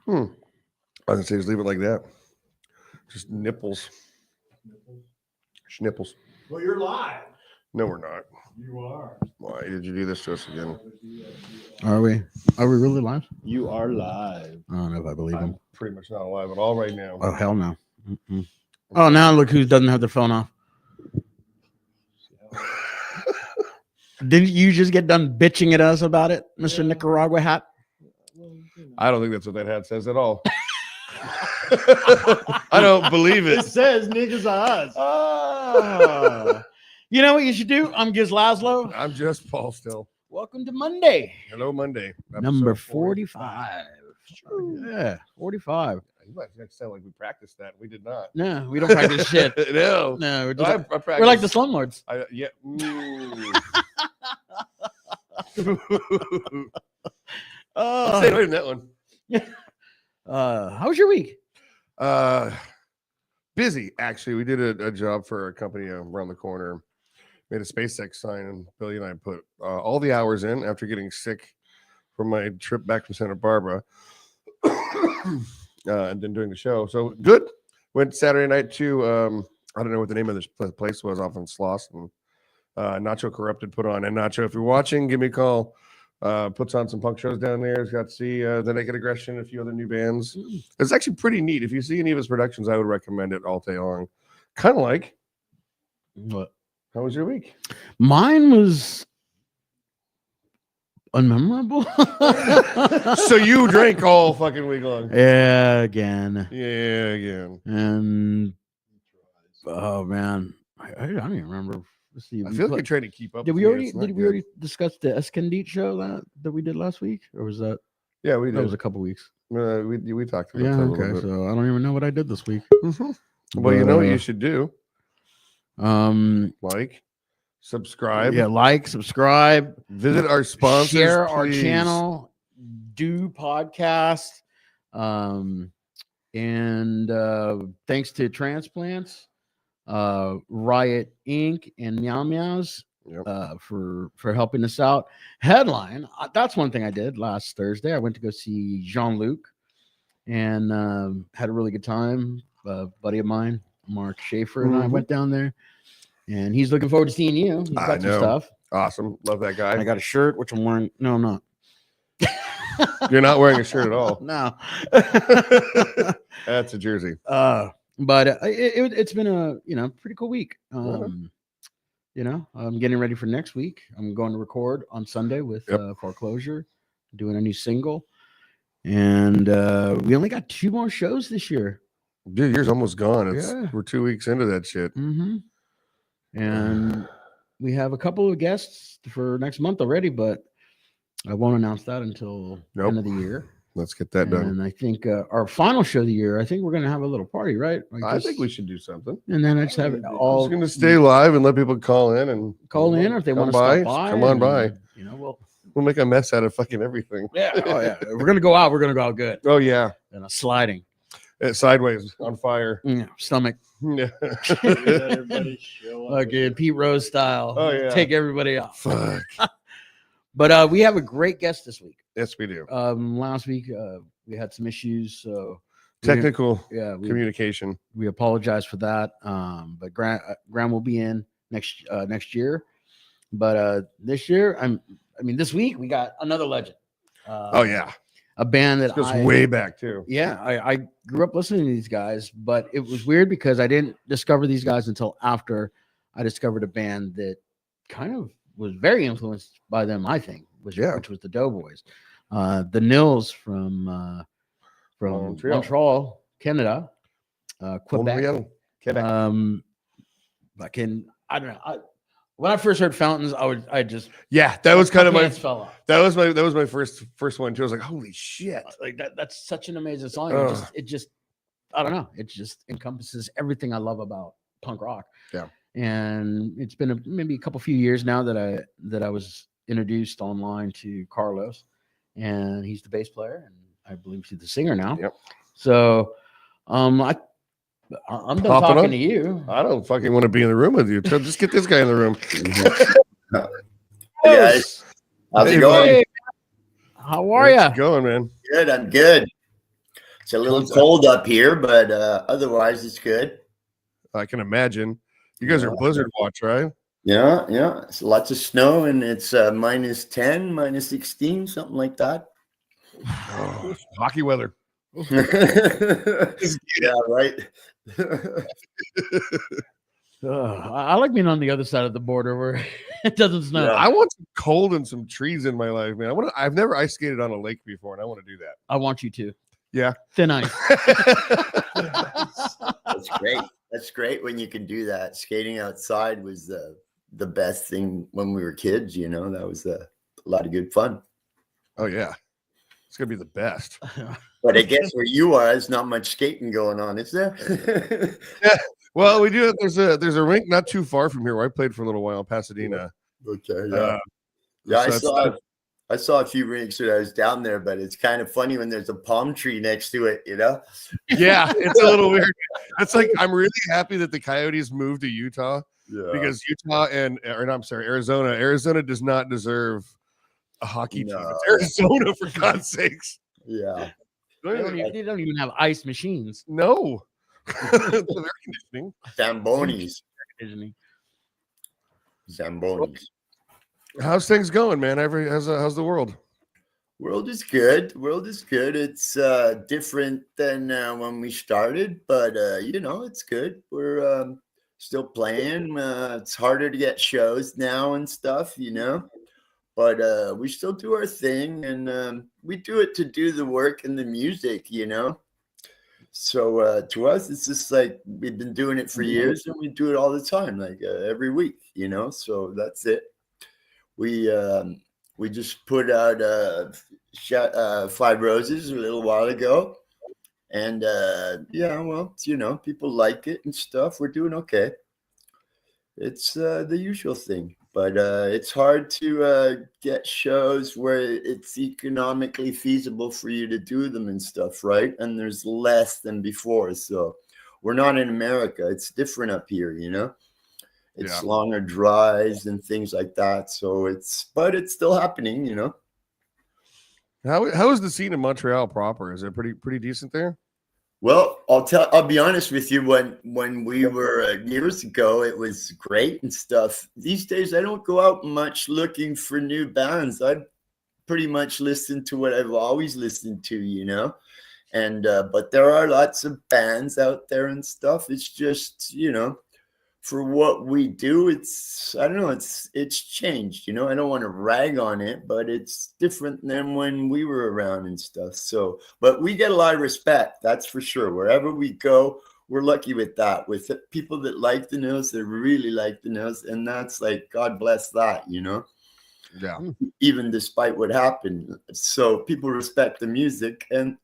I was gonna say just leave it like that. Just nipples. Schnipples. Well, you're live. No, we're not. You are. Why did you do this to us again? Are we? Are we really live? You are live. I don't know if I believe him. I'm pretty much not alive at all right now. Oh hell no. Mm-mm. Oh, now look who doesn't have their phone off. Didn't you just get done bitching at us about it, Mr. Nicaragua hat? I don't think that's what that hat says at all. I don't believe It it. says niggas are us. Oh. You know what you should do? I'm Gizz Lazlo. I'm just Paul still. Welcome to Monday. Hello, Monday. Number Episode 45. Yeah, 45. You might have to sound like we practiced that. We did not. No, we don't practice shit. No. No, we're, I just, practiced. we're like the slumlords. Yeah. Oh. Say later than that one. How was your week? Busy, actually. We did a job for a company around the corner. Made a SpaceX sign, and Billy and I put all the hours in after getting sick from my trip back from Santa Barbara and then doing the show. So good. Went Saturday night to I don't know what the name of this place was off in Slauson. Nacho Corrupted put on. And Nacho, if you're watching, give me a call. Puts on some punk shows down there. He's got to see The Naked Aggression, a few other new bands. It's actually pretty neat. If you see any of his productions, I would recommend it all day long. Kind of like. What? How was your week? Mine was unmemorable. So you drank all fucking week long. Yeah, again. Yeah, again. And oh man, I don't even remember. Let's see. I feel like you're trying to keep up. Did with we me. already It's not did we good. already discuss the Escondite show that we did last week, or was that Yeah, we that did. was a couple weeks? We talked about Yeah, that a okay. little bit. So I don't even know what I did this week. Well, you know what But, you should do. Like, subscribe. yeah, like, subscribe, Visit our sponsors. share our please. channel, do podcast, and thanks to Transplants, Riot Inc. and Meow Meows Yep. for helping us out. Headline, that's one thing I did last Thursday. I went to go see Jean-Luc and had a really good time. A buddy of mine, Mark Schaefer, and I Mhm. went down there, and he's looking forward to seeing you. He's I got some know. stuff. Awesome. Love that guy. I got a shirt, which I'm wearing. No, I'm not. You're not wearing a shirt at all. No. That's a jersey. But it's been a pretty cool week. Mhm. I'm getting ready for next week. I'm going to record on Sunday with Yep. Foreclosure, doing a new single, and we only got 2 more shows this year. Dude, yours almost gone. Yeah. We're 2 weeks into that shit. Mm-hmm. And we have a couple of guests for next month already, but I won't announce that until Nope. end of the year. Let's get that done. And I think our final show of the year, I think we're going to have a little party, right? Like I just- think we should do something. And then I just have it I'm all just going to stay live and let people call in and call in, or if they come want to by, stop by. come on and, by. We'll make a mess out of fucking everything. Yeah. Oh, yeah. If we're going to go out, we're going to go out good. Oh, yeah. And a sliding. Sideways on fire. Stomach. Yeah. Everybody show up. Like Pete Rose style. Oh, yeah. Take everybody out. Fuck. But we have a great guest this week. Yes, we do. Last week, we had some issues. So we didn't- Technical we communication. apologize for that. But Graham will be in next year. But this year, this week we got another legend. Oh, yeah. A band that This goes way back, too. Yeah, I grew up listening to these guys, but it was weird because I didn't discover these guys until after I discovered a band that kind of was very influenced by them, I think, which was the Doughboys. The Nils from Montreal, Canada, Quebec. Montreal, Quebec. I don't know. When I first heard Fountains, Yeah, that was kind of my pants fell off. that was my first one too. I was like, holy shit. Like that's such an amazing song. Ugh. It just I don't know. It just encompasses everything I love about punk rock. Yeah. And it's been maybe a few years now that I was introduced online to Carlos, and he's the bass player, and I believe he's the singer now. Yep. So I'm done Popping talking up. to you. I don't fucking want to be in the room with you. So just get this guy in the room. Hey guys, how's Hey, it going? Hey, how are How's you? it going, man? Good, I'm good. It's a little cold up here, but otherwise it's good. I can imagine. You guys are blizzard watch, right? Yeah, yeah. It's lots of snow, and it's minus 10, minus 16, something like that. Oh, hockey weather. Yeah, right. I like being on the other side of the border where it doesn't snow. Yeah. I want some cold and some trees in my life, man. I've never ice skated on a lake before, and I want to do that. I want you to. Yeah. Thin ice. That's great. That's great when you can do that. Skating outside was the best thing when we were kids, you know. That was a lot of good fun. Oh yeah, it's gonna be the best. But I guess where you are, there's not much skating going on, is there? Yeah. Well, we do. There's a rink not too far from here where I played for a little while in Pasadena. Okay. Yeah. Yeah. So I saw a few rinks when I was down there, but it's kind of funny when there's a palm tree next to it, you know? Yeah, it's a little weird. It's like I'm really happy that the Coyotes moved to Utah because Utah Arizona. Arizona does not deserve a hockey team. It's Arizona, for God's sakes. Yeah. They don't even have ice machines. No. Air conditioning. Zambonis. How's things going, man? How's the world? World is good. It's different than when we started, but you know, it's good. We're still playing. It's harder to get shows now and stuff, you know, but we still do our thing, and we do it to do the work and the music, you know. So to us, it's just like we've been doing it for years, and we do it all the time, like every week, you know. So that's it. We just put out 5 Roses a little while ago, and yeah, well, you know, people like it and stuff. We're doing okay. It's the usual thing, but it's hard to get shows where it's economically feasible for you to do them and stuff, right? And there's less than before, so we're not in America. It's different up here, you know. It's longer drives and things like that. So but it's still happening, you know. How is the scene in Montreal proper? Is it pretty decent there? Well, I'll be honest with you. When we were years ago, it was great and stuff. These days, I don't go out much looking for new bands. I pretty much listen to what I've always listened to, you know. And but there are lots of bands out there and stuff. It's just, you know, for what we do, I don't know, it's changed, you know. I don't want to rag on it, but it's different than when we were around and stuff. So, but we get a lot of respect, that's for sure. Wherever we go, we're lucky with that, with people that like the Nils, that really like the Nils, and that's like, God bless that, you know. Yeah. Even despite what happened. So people respect the music, and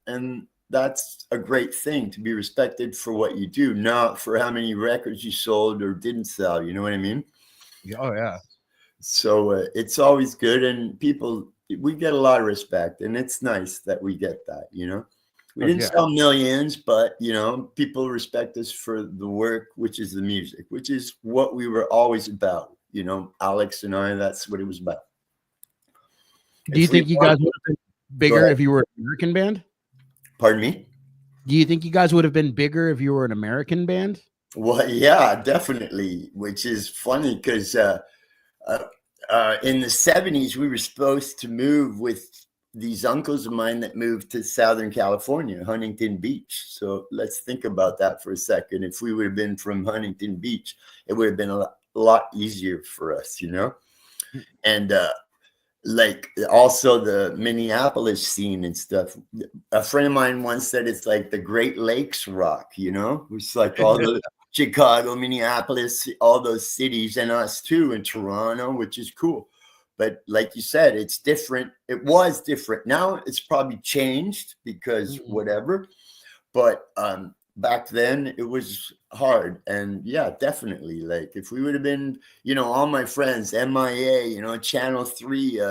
that's a great thing, to be respected for what you do, not for how many records you sold or didn't sell. You know what I mean? Oh, yeah. So it's always good. And we get a lot of respect, and it's nice that we get that, you know. We didn't sell millions, but, you know, people respect us for the work, which is the music, which is what we were always about. You know, Alex and I, that's what it was about. Do you think you guys would have been bigger if you were an American band? Pardon me? Do you think you guys would have been bigger if you were an American band? Well, yeah, definitely, which is funny because in the 70s, we were supposed to move with these uncles of mine that moved to Southern California, Huntington Beach. So let's think about that for a second. If we would have been from Huntington Beach, it would have been a lot easier for us, you know? And like also the Minneapolis scene and stuff. A friend of mine once said it's like the Great Lakes rock, you know? It's like all the Chicago, Minneapolis, all those cities, and us too in Toronto, which is cool. But like you said, it's different. It was different. Now it's probably changed because whatever. But back then it was hard. And yeah, definitely. Like if we would have been, you know, all my friends, MIA, you know, Channel 3,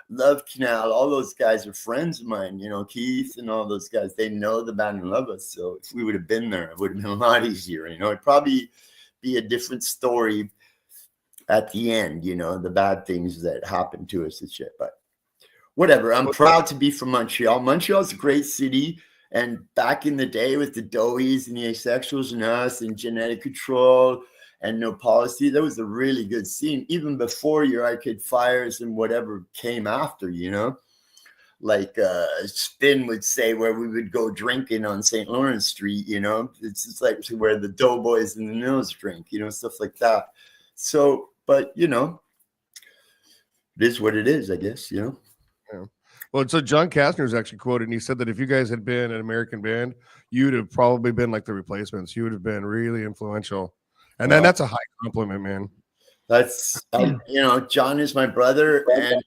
Love Canal, all those guys are friends of mine, you know, Keith and all those guys, they know the band and love us. So if we would have been there, it would have been a lot easier. You know, it'd probably be a different story at the end, you know, the bad things that happened to us and shit. But whatever, I'm proud to be from Montreal. Montreal's a great city, And back in the day with the Dohies and the Asexuals and us and Genetic Control and No Policy, that was a really good scene, even before your Arcade Fires and whatever came after, you know? Like Spin would say, where we would go drinking on St. Lawrence Street, you know? It's just like where the Doughboys and the Nils drink, you know, stuff like that. So, but, you know, it is what it is, I guess, you know? Yeah. Well, so John Kastner was actually quoted, and he said that if you guys had been an American band, you'd have probably been like the Replacements. You would have been really influential. And then that's a high compliment, man. That's, you know, John is my brother, and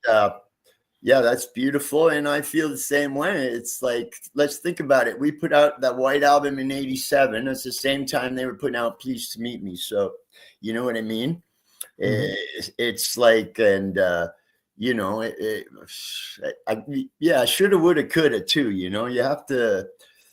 yeah, that's beautiful. And I feel the same way. It's like, let's think about it. We put out that White Album in 87. It's the same time they were putting out Pleased to Meet Me. So, you know what I mean? It's like, and, you know, yeah, shoulda, woulda, coulda too. You know, you have to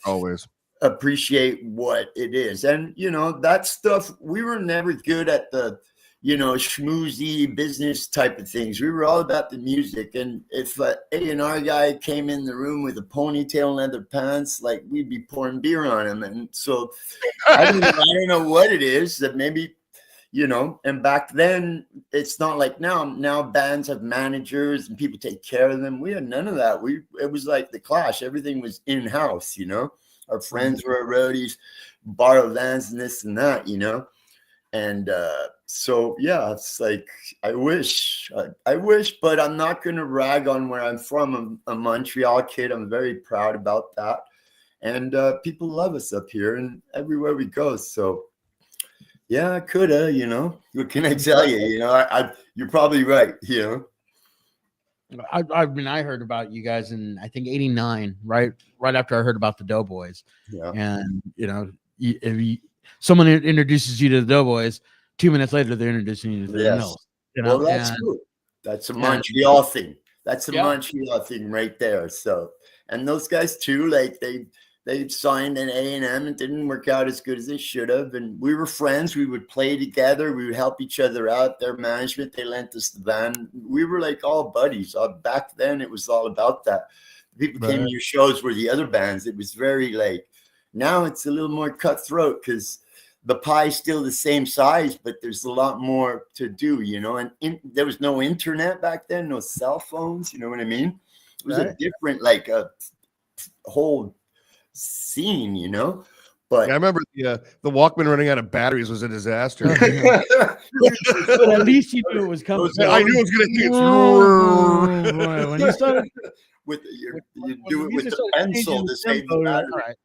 Always appreciate what it is. And, you know, that stuff, we were never good at the, you know, schmoozy business type of things. We were all about the music. And if an A&R guy came in the room with a ponytail and leather pants, like, we'd be pouring beer on him. And so I don't know what it is that maybe, you know, and back then it's not like now. Now bands have managers and people take care of them. We had none of that. It was like the Clash. Everything was in-house, you know. Our friends were roadies, borrow vans and this and that, you know. And so, yeah, it's like, I wish, but I'm not going to rag on where I'm from. I'm a Montreal kid. I'm very proud about that. And people love us up here and everywhere we go. So, yeah, I coulda, you know. What can I tell you? You know, you're probably right, you know. I mean, I heard about you guys in, I think, 89, right after I heard about the Doughboys. Yeah. And, you know, someone introduces you to the Doughboys, 2 minutes later, they're introducing you to the Nils. You know? Well, that's cool. That's a Montreal thing. That's a Montreal thing right there. So, and those guys too, like they signed an A&M. It didn't work out as good as it should have. And we were friends. We would play together. We would help each other out. Their management, they lent us the van. We were like all buddies. Back then, it was all about that. People came to your shows were the other bands. It was very like, now it's a little more cutthroat because the pie's still the same size, but there's a lot more to do, you know. And there was no internet back then, no cell phones. You know what I mean? It was a different, like a whole scene, you know. But I remember the Walkman running out of batteries was a disaster. But at least you knew it was coming. I knew it was going to do when you started with you do it with the pencil to save the battery. Right.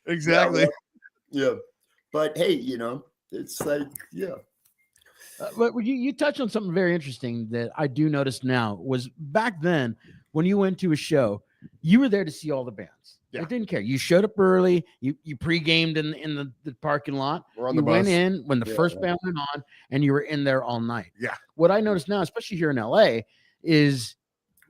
Exactly. Yeah. But hey, you know, it's like, yeah. But you touched on something very interesting that I do notice now was back then when you went to a show, you were there to see all the bands. Yeah. It didn't care. You showed up early. You pre-gamed in the parking lot. Or on you the went bus. in when the first band went on, and you were in there all night. Yeah. What I notice now, especially here in LA, is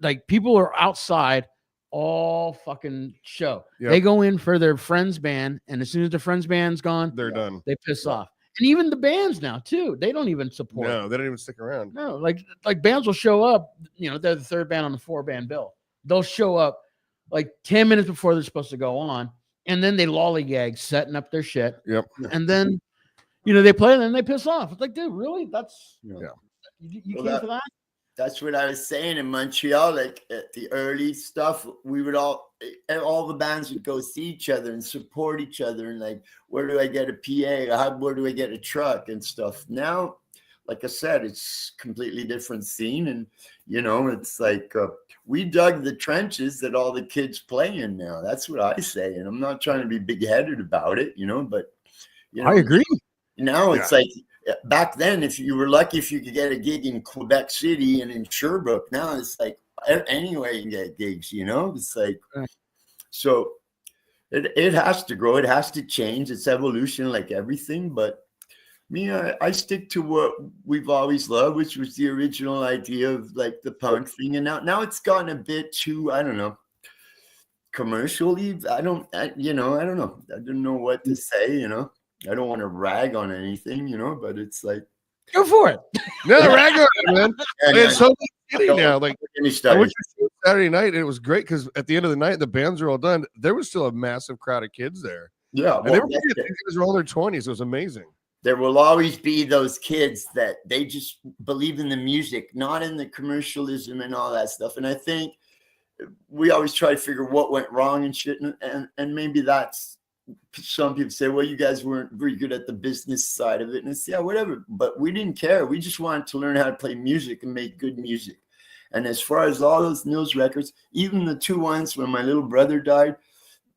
like people are outside all fucking show. Yep. They go in for their friend's band, and as soon as the friend's band's gone, They're done. they piss off. And even the bands now too, they don't even support. No, they don't even stick around. No, like bands will show up. You know, they're the third band on the 4-band bill. They'll show up like 10 minutes before they're supposed to go on, and then they lollygag setting up their shit. Yep. And then, you know, they play and then they piss off. It's like, dude, really? That's you came for that? That's what I was saying in Montreal. Like at the early stuff, we would all the bands would go see each other and support each other. And like, where do I get a PA? Where do I get a truck and stuff? Now, like I said, it's completely different scene. And, you know, it's like we dug the trenches that all the kids play in now. That's what I say. And I'm not trying to be big-headed about it, you know, but, you know, I agree. Now it's like, back then, if you were lucky, if you could get a gig in Quebec City and in Sherbrooke, now it's like anywhere you can get gigs, you know? It's like, so it has to grow. It has to change. It's evolution like everything. But me, I stick to what we've always loved, which was the original idea of like the punk thing. And now it's gotten a bit too, I don't know, commercially. I don't know. I don't know what to say, you know? I don't want to rag on anything, you know, but it's like, Go for it. No, rag on it, man. And, It's so shitty now. Like Any I studies. went to see it Saturday night, and it was great because at the end of the night, the bands are all done. There was still a massive crowd of kids there, Yeah, and they were kids. These guys were all in their 20s. It was amazing. there will always be those kids that they just believe in the music, not in the commercialism and all that stuff. And I think we always try to figure what went wrong and shit. And maybe that's some people say, well, you guys weren't very good at the business side of it. And it's, yeah, whatever. But we didn't care. We just wanted to learn how to play music and make good music. And as far as all those Nils records, even the 2 ones when my little brother died,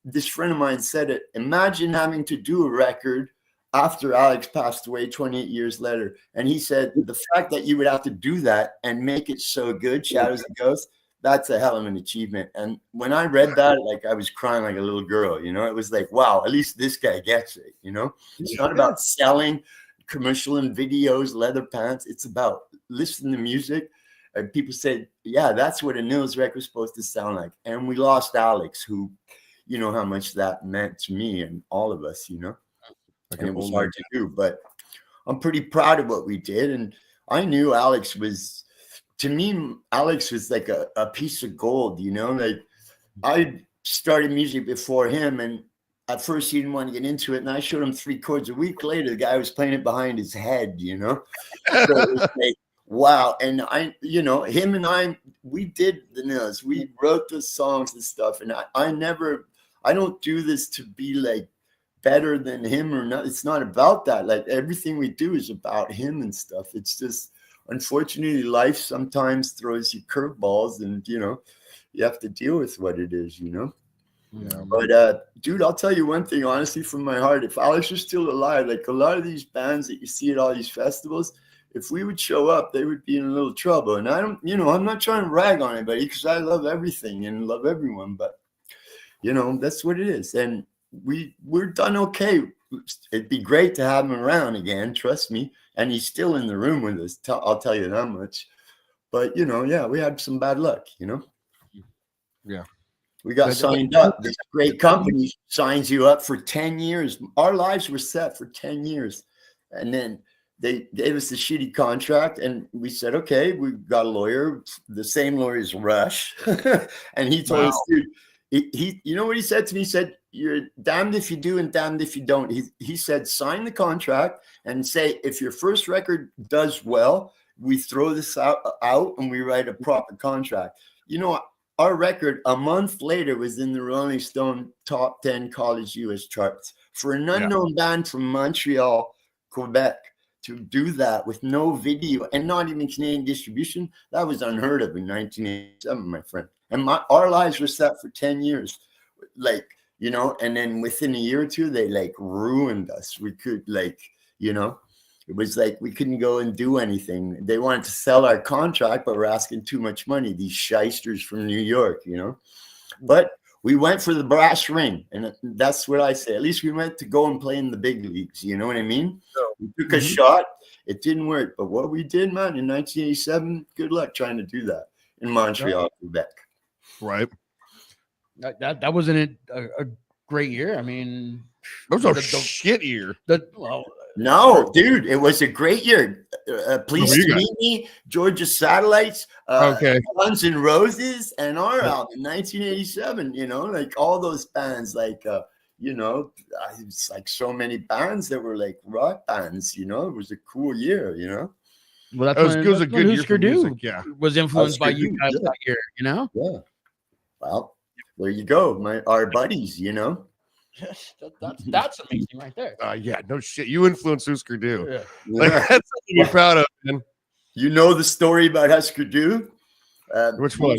this friend of mine said it. Imagine having to do a record after Alex passed away 28 years later. And he said, the fact that you would have to do that and make it so good, Shadows and Ghosts, that's a hell of an achievement. And when I read that, like I was crying like a little girl, you know, it was like, wow, at least this guy gets it, you know. It's not about selling commercial and videos, leather pants. It's about listening to music. And people say, yeah, that's what a Nils record is supposed to sound like. And we lost Alex, who, you know how much that meant to me and all of us, you know. And it was hard to do, but I'm pretty proud of what we did. And I knew Alex was, to me, Alex was like a piece of gold, you know. Like I started music before him, and at first he didn't want to get into it. And I showed him 3 chords. A week later, the guy was playing it behind his head, you know. So it was like, wow. And I, you know, him and I, we did the Nils. We wrote the songs and stuff. And I don't do this to be like better than him or not. It's not about that. Like everything we do is about him and stuff. It's just, unfortunately, life sometimes throws you curveballs, and you know, you have to deal with what it is, you know. Yeah. But dude, I'll tell you one thing, honestly, from my heart. If Alex was still alive, like a lot of these bands that you see at all these festivals, if we would show up, they would be in a little trouble. And I don't, you know, I'm not trying to rag on anybody because I love everything and love everyone, but you know, that's what it is. And we're done okay. It'd be great to have him around again, trust me. And he's still in the room with us. I'll tell you that much. But you know, yeah, we had some bad luck, you know. Yeah, we got signed up. This great company signs you up for 10 years. Our lives were set for 10 years, and then they gave us a shitty contract, and we said, okay, we got a lawyer, the same lawyer as Rush, and he told us, dude. He, you know what he said to me? He said, you're damned if you do and damned if you don't. He said, sign the contract and say, if your first record does well, we throw this out and we write a proper contract. You know, our record a month later was in the Rolling Stone top 10 college US charts. For an unknown band from Montreal, Quebec, to do that with no video and not even Canadian distribution, that was unheard of in 1987, my friend. And our lives were set for 10 years, like, you know, and then within a year or two, they like ruined us. We could like, you know, it was like we couldn't go and do anything. They wanted to sell our contract, but we're asking too much money. These shysters from New York, you know, but we went for the brass ring. And that's what I say. At least we went to go and play in the big leagues. You know what I mean? So we took a shot. It didn't work. But what we did, man, in 1987, good luck trying to do that in Montreal, Quebec. Right. That wasn't a great year. I mean, it was a shit year. No, dude, it was a great year. Please meet me, Georgia Satellites, Guns N' Roses, and our album in 1987. You know, like all those bands, like you know, it's like so many bands that were like rock bands. You know, it was a cool year. You know. Well, it was a good year for music. Yeah, was influenced by you guys that year. You know. Yeah. Well, there you go, our buddies. You know. That's amazing right there. Yeah, no shit. You influenced Husker Du. Yeah. Like, that's something to be proud of, man. You know the story about Husker Du? Which one?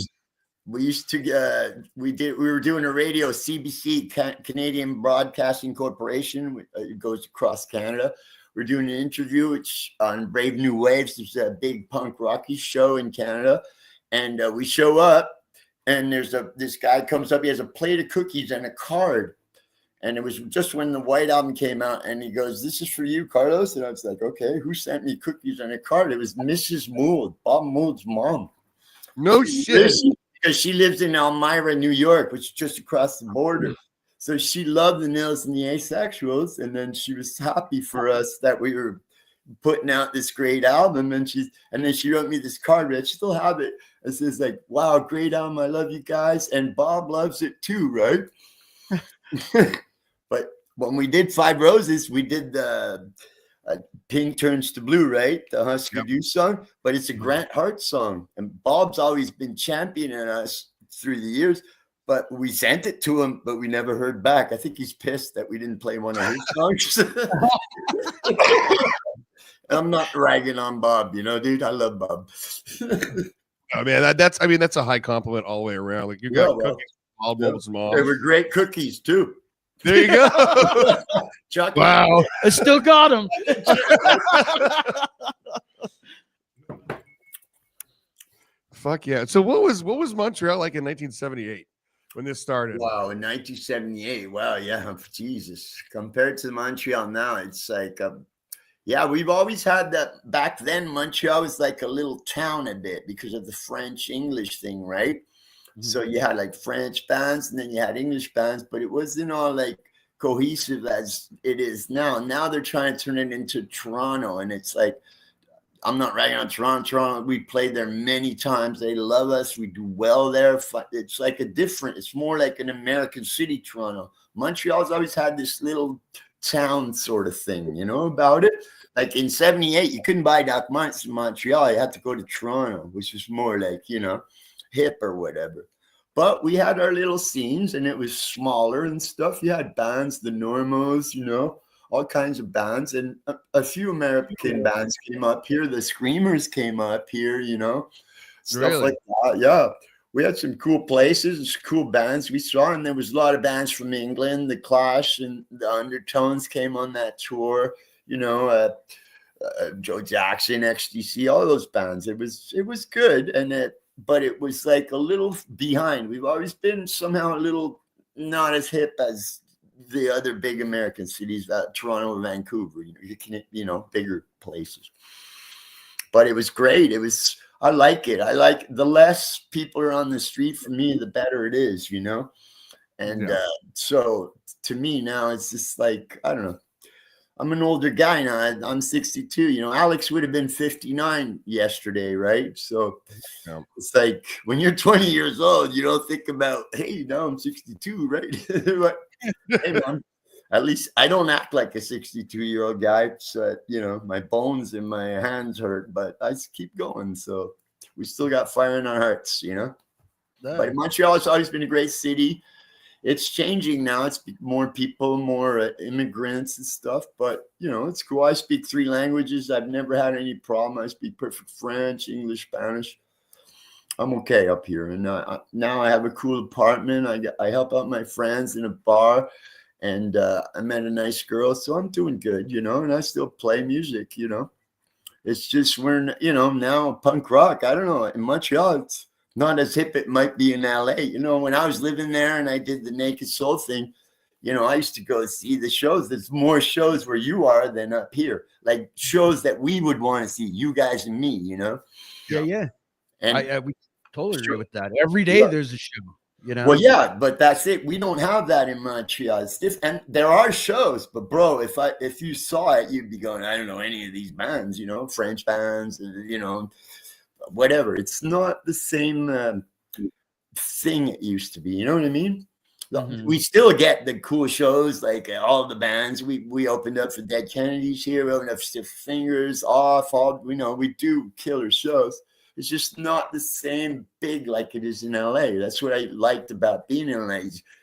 We used to we were doing a radio, CBC, Canadian Broadcasting Corporation. It goes across Canada. We're doing an interview on Brave New Waves. It's a big punk rocky show in Canada, and we show up, and this guy comes up. He has a plate of cookies and a card. And it was just when the White Album came out, and he goes, "This is for you, Carlos." And I was like, "Okay, who sent me cookies and a card?" It was Mrs. Mould, Bob Mould's mom. No shit. Because she lives in Elmira, New York, which is just across the border. So she loved the Nils and the Asexuals, and then she was happy for us that we were putting out this great album, and then she wrote me this card. I still have it. It says like, "Wow, great album. I love you guys, and Bob loves it too." Right. But when we did Five Roses, we did the Pink Turns to Blue, right? The Husker Du song, but it's a Grant Hart song. And Bob's always been championing us through the years, but we sent it to him, but we never heard back. I think he's pissed that we didn't play one of his songs. I'm not ragging on Bob, dude. I love Bob. Oh man, that's a high compliment all the way around. Like you got cookies, all Bob's mom. They were great cookies too. There you go. Wow, I still got him. Fuck yeah! So what was Montreal like in 1978 when this started? Wow, in 1978. Wow, yeah, Jesus. Compared to Montreal now, it's like, yeah, we've always had that. Back then, Montreal was like a little town a bit because of the French-English thing, right? So you had like French bands and then you had English bands, but it wasn't all like cohesive as it is now. Now they're trying to turn it into Toronto, and it's like, I'm not ragging on Toronto. We played there many times. They love us. We do well there. It's like it's more like an American city, Toronto. Montreal's always had this little town sort of thing, about it. Like in 78, you couldn't buy Doc Martens in Montreal. You had to go to Toronto, which was more like, hip or whatever. But we had our little scenes, and it was smaller and stuff. You had bands, the Normos, all kinds of bands, and a few American bands came up here. The Screamers came up here, stuff like that. Yeah, we had some cool places, cool bands we saw, and there was a lot of bands from England. The Clash and the Undertones came on that tour. Joe Jackson, XTC, all those bands. It was good, but it was like a little behind. We've always been somehow a little not as hip as the other big American cities, Toronto and Vancouver, bigger places. But it was great. I like it. I like the less people are on the street for me, the better it is, And so to me now, it's just like, I don't know. I'm an older guy now. I'm 62. Alex would have been 59 yesterday, right? So it's like when you're 20 years old, you don't think about, hey, now I'm 62, right? But, hey, man, at least I don't act like a 62-year-old guy. So, my bones and my hands hurt, but I just keep going. So we still got fire in our hearts, But Montreal has always been a great city. It's changing now. It's more people, more immigrants and stuff. But, it's cool. I speak 3 languages. I've never had any problem. I speak perfect French, English, Spanish. I'm okay up here. And now I have a cool apartment. I help out my friends in a bar. And I met a nice girl. So I'm doing good, and I still play music, It's just we're, now punk rock. I don't know. In Montreal, it's not as hip it might be in LA. When I was living there and I did the Naked Soul thing, I used to go see the shows. There's more shows where you are than up here. Like shows that we would want to see, you guys and me, Yeah. And we totally agree with that. Every day there's a show, Well, yeah, but that's it. We don't have that in Montreal. It's different. And there are shows, but bro, if you saw it, you'd be going, I don't know any of these bands, French bands, whatever. It's not the same thing it used to be. You know what I mean? Mm-hmm. We still get the cool shows, like all the bands. We opened up for Dead Kennedys here. We opened up for Stiff Fingers, Off. We do killer shows. It's just not the same big like it is in LA. That's what I liked about being in LA.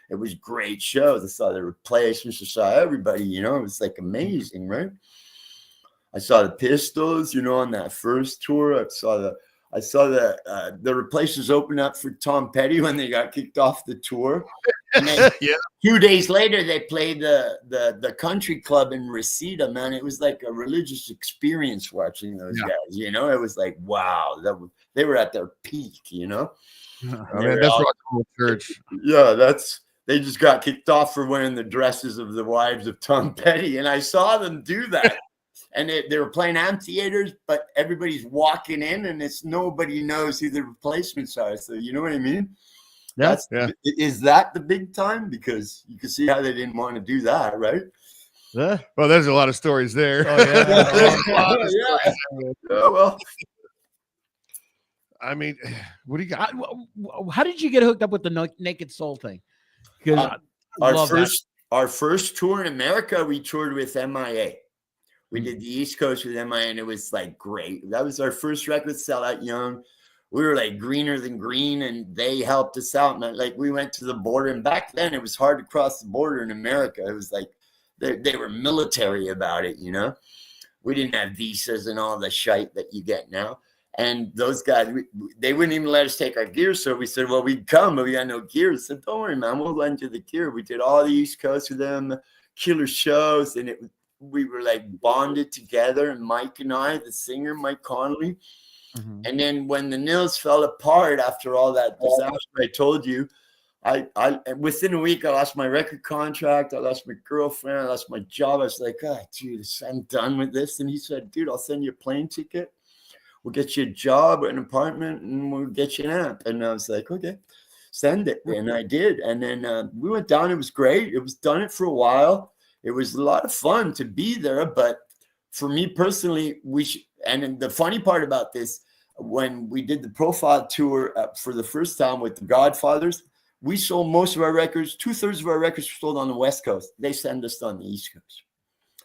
It was great shows. I saw the Replacements. I saw everybody. It was like amazing, right? I saw the Pistols, on that first tour. I saw the Replacements open up for Tom Petty when they got kicked off the tour. And then 2 days later, they played the country club in Reseda. Man, it was like a religious experience watching those guys. It was like, wow, they were at their peak. That's rock and roll church. Yeah, they just got kicked off for wearing the dresses of the wives of Tom Petty, and I saw them do that. And they were playing amphitheaters, but everybody's walking in, and nobody knows who the Replacements are. So you know what I mean? Is that the big time? Because you can see how they didn't want to do that, right? Huh? Well, there's a lot of stories there. Oh, yeah. There's a lot of Yeah. stories there. Oh, well, I mean, what do you got? How did you get hooked up with the Naked Soul thing? Because I our love first tour in America, we toured with MIA. We did the East Coast with MIA, and it was like great. That was our first record, Sell Out Young. We were like greener than green, and they helped us out. And like we went to the border, and back then it was hard to cross the border in America. It was like they were military about it, you know. We didn't have visas and all the shite that you get now. And those guys, they wouldn't even let us take our gear. So we said, well, we'd come, but we got no gear. I said, don't worry, man, we'll lend you the gear. We did all the East Coast with them, killer shows, and we were like bonded together. And Mike and I, the singer, Mike Connolly. And then when the Nils fell apart after all that disaster I told you, I within a week I lost my record contract, I lost my girlfriend, I lost my job. I was like, oh, dude, I'm done with this. And he said, dude, I'll send you a plane ticket. We'll get you a job, an apartment, and we'll get you an amp. And I was like, okay, send it. And I did. And then we went down. It was great. It was done it for a while. It was a lot of fun to be there. But for me personally, and the funny part about this, when we did the profile tour for the first time with the Godfathers, we sold most of our records. 2/3 of our records were sold on the West Coast. They sent us on the East Coast.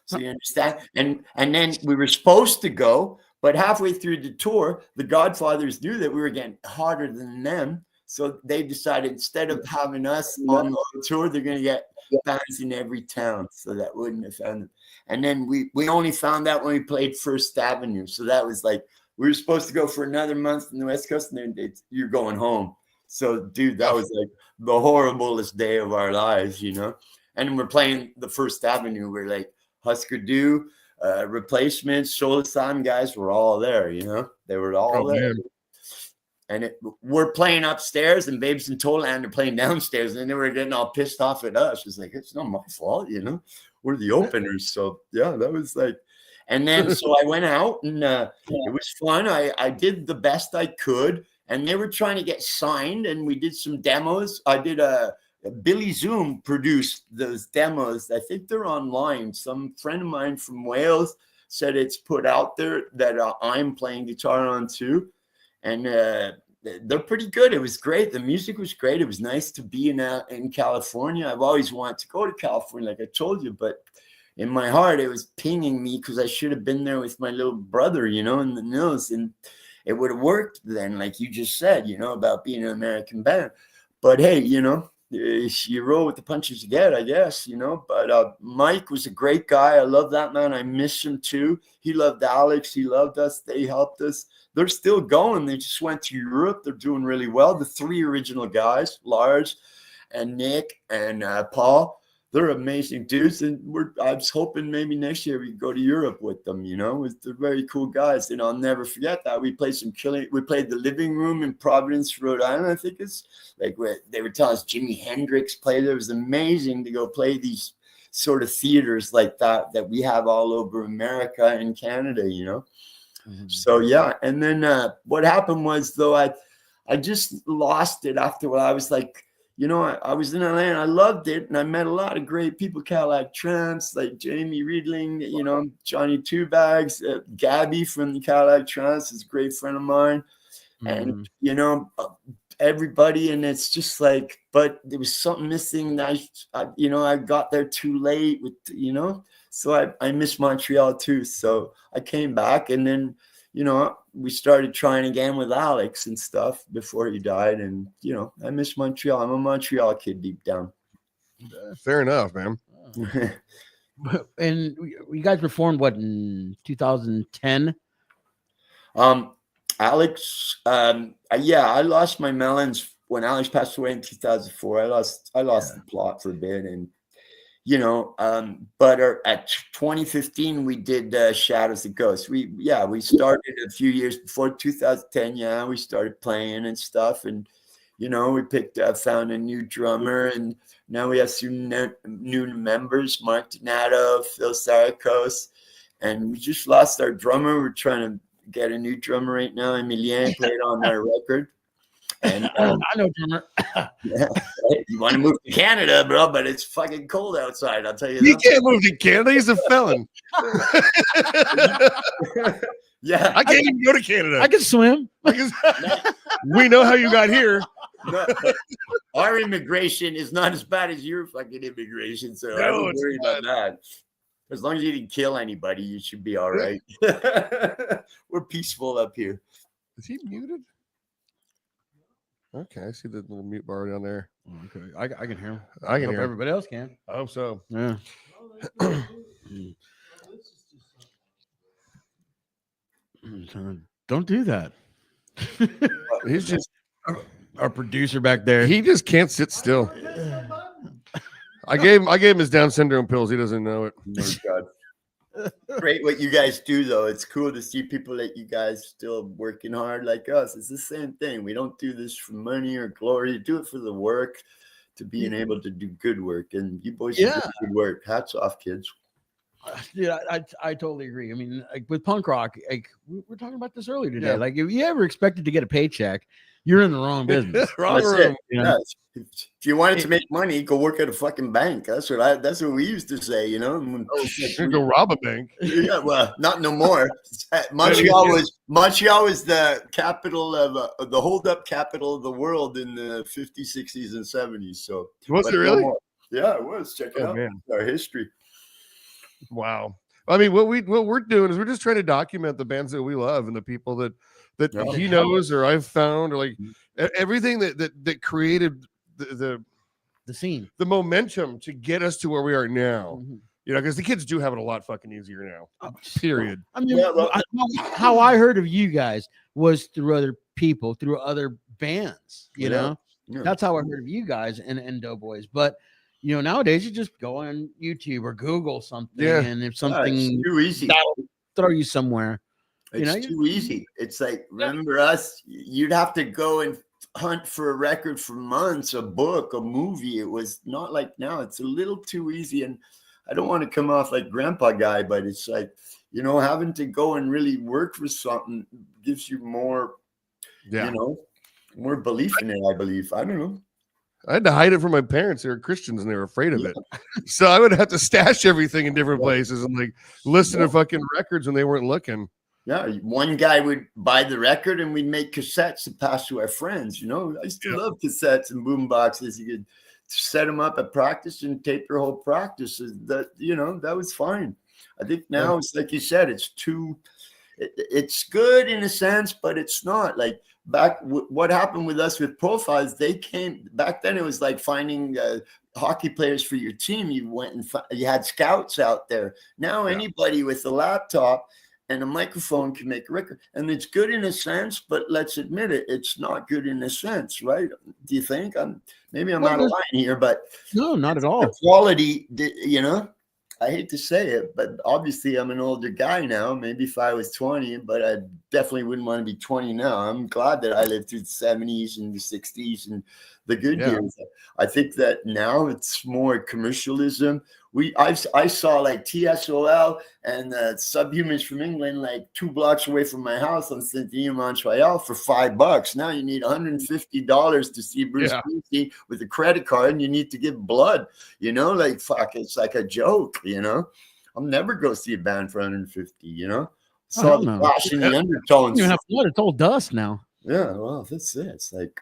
So you understand? And then we were supposed to go, but halfway through the tour, the Godfathers knew that we were getting hotter than them. So they decided instead of having us on the tour, they're going to get fans in every town. So that wouldn't offend them. And then we only found out when we played First Avenue. So that was like, we were supposed to go for another month in the West Coast, and then you're going home. So, dude, that was like the horriblest day of our lives, you know? And we're playing the First Avenue. We're like Husker Du, Replacements, Shoulder Time guys were all there, you know? They were all there. Man. And we're playing upstairs, and Babes in Toyland are playing downstairs, and they were getting all pissed off at us. It's like, it's not my fault, you know? We're the openers. So, yeah, that was like, and then so I went out, and it was fun. I did the best I could, and they were trying to get signed, and we did some demos. I did Billy Zoom produced those demos. I think they're online. Some friend of mine from Wales said it's put out there that I'm playing guitar on too. And they're pretty good. It was great. The music was great. It was nice to be in California. I've always wanted to go to California, like I told you, but in my heart, it was pinging me because I should have been there with my little brother, you know, in the Nils, and it would have worked then, like you just said, you know, about being an American band. But hey, you know, you roll with the punches you get, I guess, you know. But Mike was a great guy. I love that man. I miss him too. He loved Alex. He loved us. They helped us. They're still going. They just went to Europe. They're doing really well. The three original guys, Lars and Nick and Paul, they're amazing dudes. And I was hoping maybe next year we could go to Europe with them, you know. They're very cool guys. And I'll never forget that. We played we played the Living Room in Providence, Rhode Island. I think it's like they were telling us Jimi Hendrix played there. It was amazing to go play these sort of theaters like that we have all over America and Canada, you know. So, yeah. And then what happened was, though, I just lost it after a while. I was like, you know, I was in LA and I loved it. And I met a lot of great people, Cadillac Tramps, like Jamie Riedling, you know, Johnny Two Bags, Gabby from the Cadillac Tramps is a great friend of mine. And, you know, everybody. And it's just like, but there was something missing. You know, I got there too late with, you know, so I miss Montreal too. So I came back, and then, you know, we started trying again with Alex and stuff before he died. And, you know, I miss Montreal. I'm a Montreal kid deep down. Fair enough, man. And you guys performed what in 2010? Alex, yeah, I lost my melons when Alex passed away in 2004. I lost the plot for a bit, and you know, but at 2015 we did Shadows of Ghosts. We started a few years before 2010. Yeah, we started playing and stuff, and you know, we found a new drummer, and now we have some new members: Mark Donato, Phil Sarakos, and we just lost our drummer. We're trying to get a new drummer right now. Emilien played on our record. And I know drummer. Yeah, You want to move to Canada, bro, but it's fucking cold outside. I'll tell you He that. can't move to Canada. He's a felon. Yeah. I can't even go to Canada. I can swim. We know how you got here. No, but our immigration is not as bad as your fucking immigration, so I No, don't it's worry about that. As long as you didn't kill anybody, you should be all right. We're peaceful up here. Is he muted? Okay, I see the little mute bar down there. Okay, I can hear him. I can Hope hear him. everybody else can. I hope so. Yeah. Don't do that. He's just Our producer back there. he just can't sit still. I gave him his Down syndrome pills. He doesn't know it. Oh, God. Great what you guys do, though. It's cool to see people like you guys still working hard like us. It's the same thing. We don't do this for money or glory. We do it for the work, to being able to do good work. And you boys do good work. Hats off, kids. Dude, I totally agree. I mean, like with punk rock, like we were talking about this earlier today. Yeah. Like if you ever expected to get a paycheck, you're in the wrong business. Wrong That's room. it. You know? Yeah. If you wanted to make money, go work at a fucking bank. That's what we used to say, you know. And Oh, shit. You're gonna go rob a bank. yeah, well, not no more. Montreal was the capital of the hold-up capital of the world in the 50s, 60s, and 70s. So Was but it no really? more. Yeah, it was. Check it Oh, out. man. Our history. Wow. I mean, what we're doing is we're just trying to document the bands that we love and the people that Yeah. he knows or I've found, or like everything that created the scene. the momentum to get us to where we are now. Mhm. You know, because the kids do have it a lot fucking easier now. Period. I mean, Yeah, well- how I heard of you guys was through other people, through other bands. You Yeah. know, Yeah. that's how I heard of you guys and Doughboys. But you know, nowadays you just go on YouTube or Google something, Yeah. and if Yeah, something it's too easy. that'll throw you somewhere. It's you know, too easy. It's like, remember us? You'd have to go and hunt for a record for months, a book, a movie. It was not like now. It's a little too easy. And I don't want to come off like grandpa guy, but it's like, you know, having to go and really work for something gives you more, Yeah. you know, more belief in it, I believe. I don't know. I had to hide it from my parents. They were Christians and they were afraid of it. So I would have to stash everything in different places and like listen to fucking records when they weren't looking. Yeah, one guy would buy the record and we'd make cassettes to pass to our friends. You know, I used to love cassettes and boom boxes. You could set them up at practice and tape your whole practice. That, you know, that was fine. I think now it's like you said, it's too. It's good in a sense, but it's not. Like back, what happened with us with profiles? They came back then. It was like finding hockey players for your team. You went and you had scouts out there. Now anybody with a laptop and a microphone can make a record, and it's good in a sense, but let's admit it, it's not good in a sense, right? Do you think? Maybe I'm out of line here, but No, not at all. the quality, you know, I hate to say it, but obviously I'm an older guy now. Maybe if I was 20, but I definitely wouldn't want to be 20 now. I'm glad that I lived through the 70s and the 60s and the good years. I think that now it's more commercialism. I saw like TSOL and Subhumans from England like 2 blocks away from my house on Saint Denis, Montreal for $5. Now you need $150 to see Bruce Springsteen with a credit card, and you need to give blood. You know, like fuck, it's like a joke. You know, I'll never go see a band for $150. You know, saw the flash in the undertones. You don't have blood; it's all dust now. Yeah, well, that's it. It's like,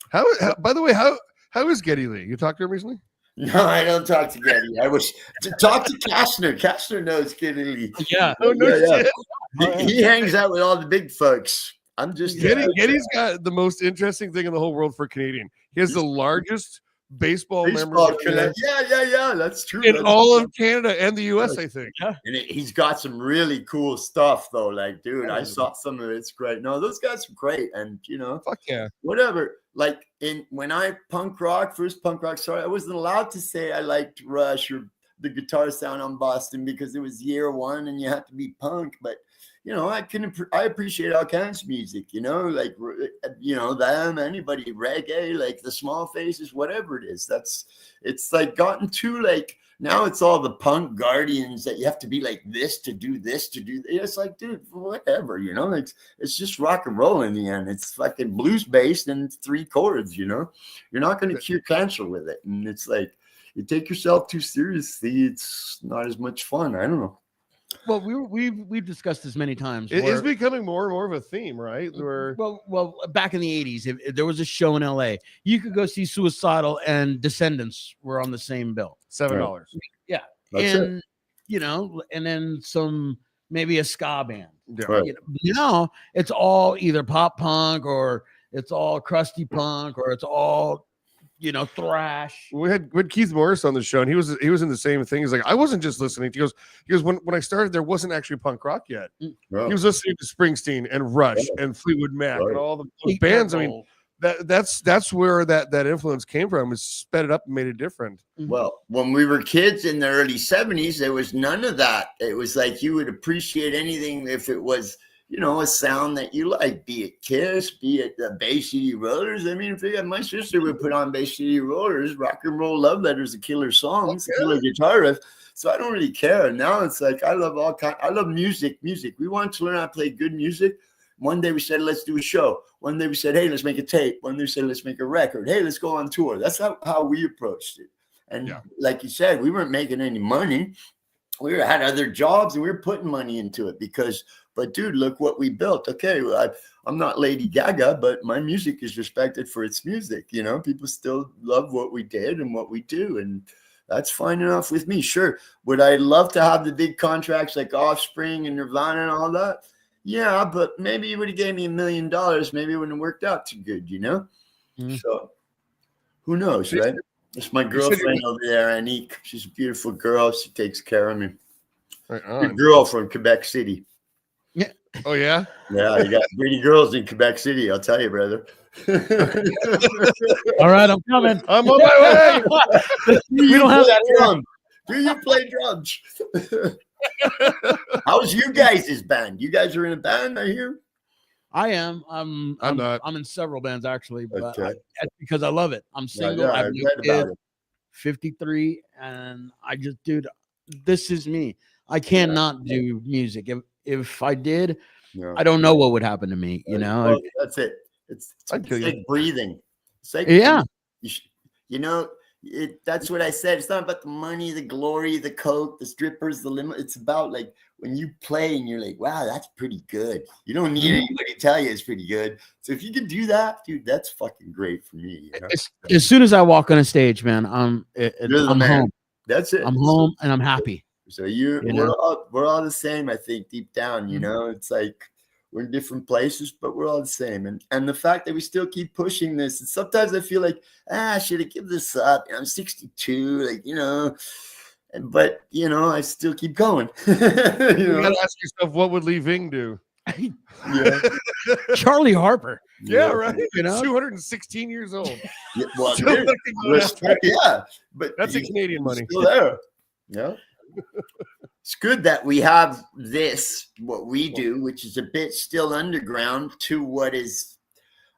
How by the way, how is Geddy Lee? You talked to him recently? no, I don't talk to Geddy. I wish to talk to Kastner. Kastner knows Geddy Lee. Yeah. Oh no shit. He hangs out with all the big folks. I'm just Geddy's got the most interesting thing in the whole world for Canadian. He has the largest baseball membership yeah. That's true. in all of Canada and the US, I think. And he's got some really cool stuff, though. Like, dude, I saw some of it. It's great. No, those guys are great, and you know, Fuck yeah. whatever. Like when I first punk rock, sorry, I wasn't allowed to say I liked Rush or the guitar sound on Boston because it was year one and you had to be punk. But you know, I appreciate all kinds of music. You know, like you know them, anybody, reggae, like the Small Faces, whatever it is. It's like gotten too like now it's all the punk guardians that you have to be like this to do this to do. It's like, dude, whatever, you know. It's just rock and roll in the end. It's fucking blues based and it's 3 chords, you know. You're not going to cure cancer with it, and it's like you take yourself too seriously. It's not as much fun. I don't know. Well, we've discussed this many times. It where- is becoming more and more of a theme, right? Where well, back in the 80s, if there was a show in LA, you could go see Suicidal and Descendants were on the same bill. $7. Yeah. That's and you know, and then maybe a ska band. Yeah. Right. You know, it's all either pop punk or it's all crusty punk or it's all, you know, thrash. We had Keith Morris on the show, and he was in the same thing. He's like, I wasn't just listening. He goes, when I started, there wasn't actually punk rock yet. Well, He was listening to Springsteen and Rush and Fleetwood Mac and all those bands. I mean, that's where that influence came from. It sped it up and made it different. well, when we were kids in the early 70s, there was none of that. It was like you would appreciate anything if it was, you know, a sound that you like, be it Kiss, be it the Bay City Rollers. I mean, my sister would put on Bay City Rollers, Rock and Roll Love Letters, a killer song, a killer guitar riff. So I don't really care. Now it's like I love I love music. We wanted to learn how to play good music. One day we said, let's do a show. One day we said, hey, let's make a tape. One day we said, let's make a record. Hey, let's go on tour. That's how we approached it. And like you said, we weren't making any money. We had other jobs and we were putting money into it but dude, look what we built. Okay, well, I'm not Lady Gaga, but my music is respected for its music. You know, people still love what we did and what we do. And that's fine enough with me. Sure. Would I love to have the big contracts like Offspring and Nirvana and all that? Yeah, but maybe you would have gave me $1 million. Maybe it wouldn't have worked out too good, you know? So who knows, right? It's my girlfriend over there, Anique. She's a beautiful girl. She takes care of me. Right Good on. girl from Quebec City. Oh yeah. Yeah, you got pretty girls in Quebec City, I'll tell you, brother. All right, I'm coming. I'm on my way. We don't have that. drum. Do you play drums? How's you guys' band? You guys are in a band, I hear? I am. I'm not. I'm in several bands actually, but Okay. that's because I love it. I'm single. I I've read no about kids, it. 53, and I just, dude, this is me. I cannot do music. If I did, Yeah. I don't know what would happen to me. You know. Well, that's it. It's I'd kill you. like breathing. It's like Yeah. you know, that's what I said. It's not about the money, the glory, the coke, the strippers, the limo. It's about like when you play and you're like, wow, that's pretty good. You don't need anybody to tell you it's pretty good. So if you can do that, dude, that's fucking great for me. You know? As soon as I walk on a stage, man, I'm the man. home. That's it. I'm home and I'm happy. So we're all the same, I think, deep down, you know. It's like we're in different places, but we're all the same. And the fact that we still keep pushing this, and sometimes I feel like, I should have given this up. I'm 62, like, you know, but you know, I still keep going. You gotta ask yourself, what would Lee Ving do? Yeah. Charlie Harper. Yeah, right. You know? 216 years old. Yeah, well, Still dude, fucking going after it. yeah, but That's a he's Canadian money. still there. Yeah. It's good that we have what we do, which is a bit still underground, to what is,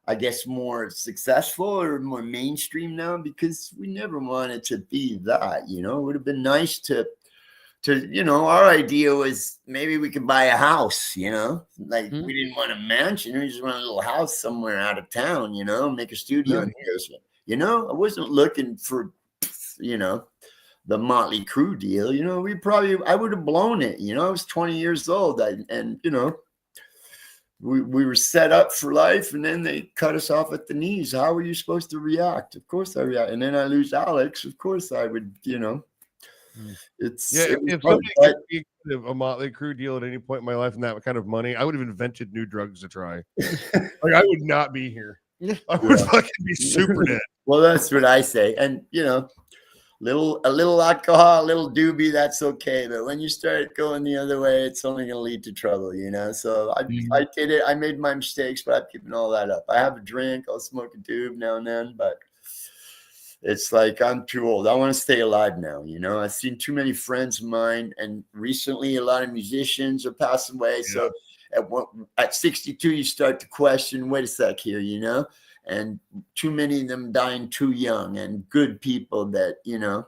I guess, more successful or more mainstream now, because we never wanted to be that, you know. It would have been nice to, you know, our idea was maybe we could buy a house, you know, like we didn't want a mansion. We just want a little house somewhere out of town, you know, make a studio in here. You know, I wasn't looking for, you know, the Motley Crue deal. You know, I would have blown it. You know, I was 20 years old, and you know, we were set up for life, and then they cut us off at the knees. How were you supposed to react? Of course I react, and then I lose Alex. Of course I would. You know, it's If somebody gave me a Motley Crue deal at any point in my life and that kind of money, I would have invented new drugs to try. Like I would not be here. I would fucking be super dead. Well, that's what I say, and you know. A little alcohol, a little doobie, that's okay. But when you start going the other way, it's only going to lead to trouble, you know? So I did it. I made my mistakes, but I'm keeping all that up. I have a drink. I'll smoke a doob now and then, but it's like I'm too old. I want to stay alive now, you know? I've seen too many friends of mine, and recently a lot of musicians are passing away. Yeah. So at 62, you start to question, wait a sec here, you know? And too many of them dying too young, and good people that, you know,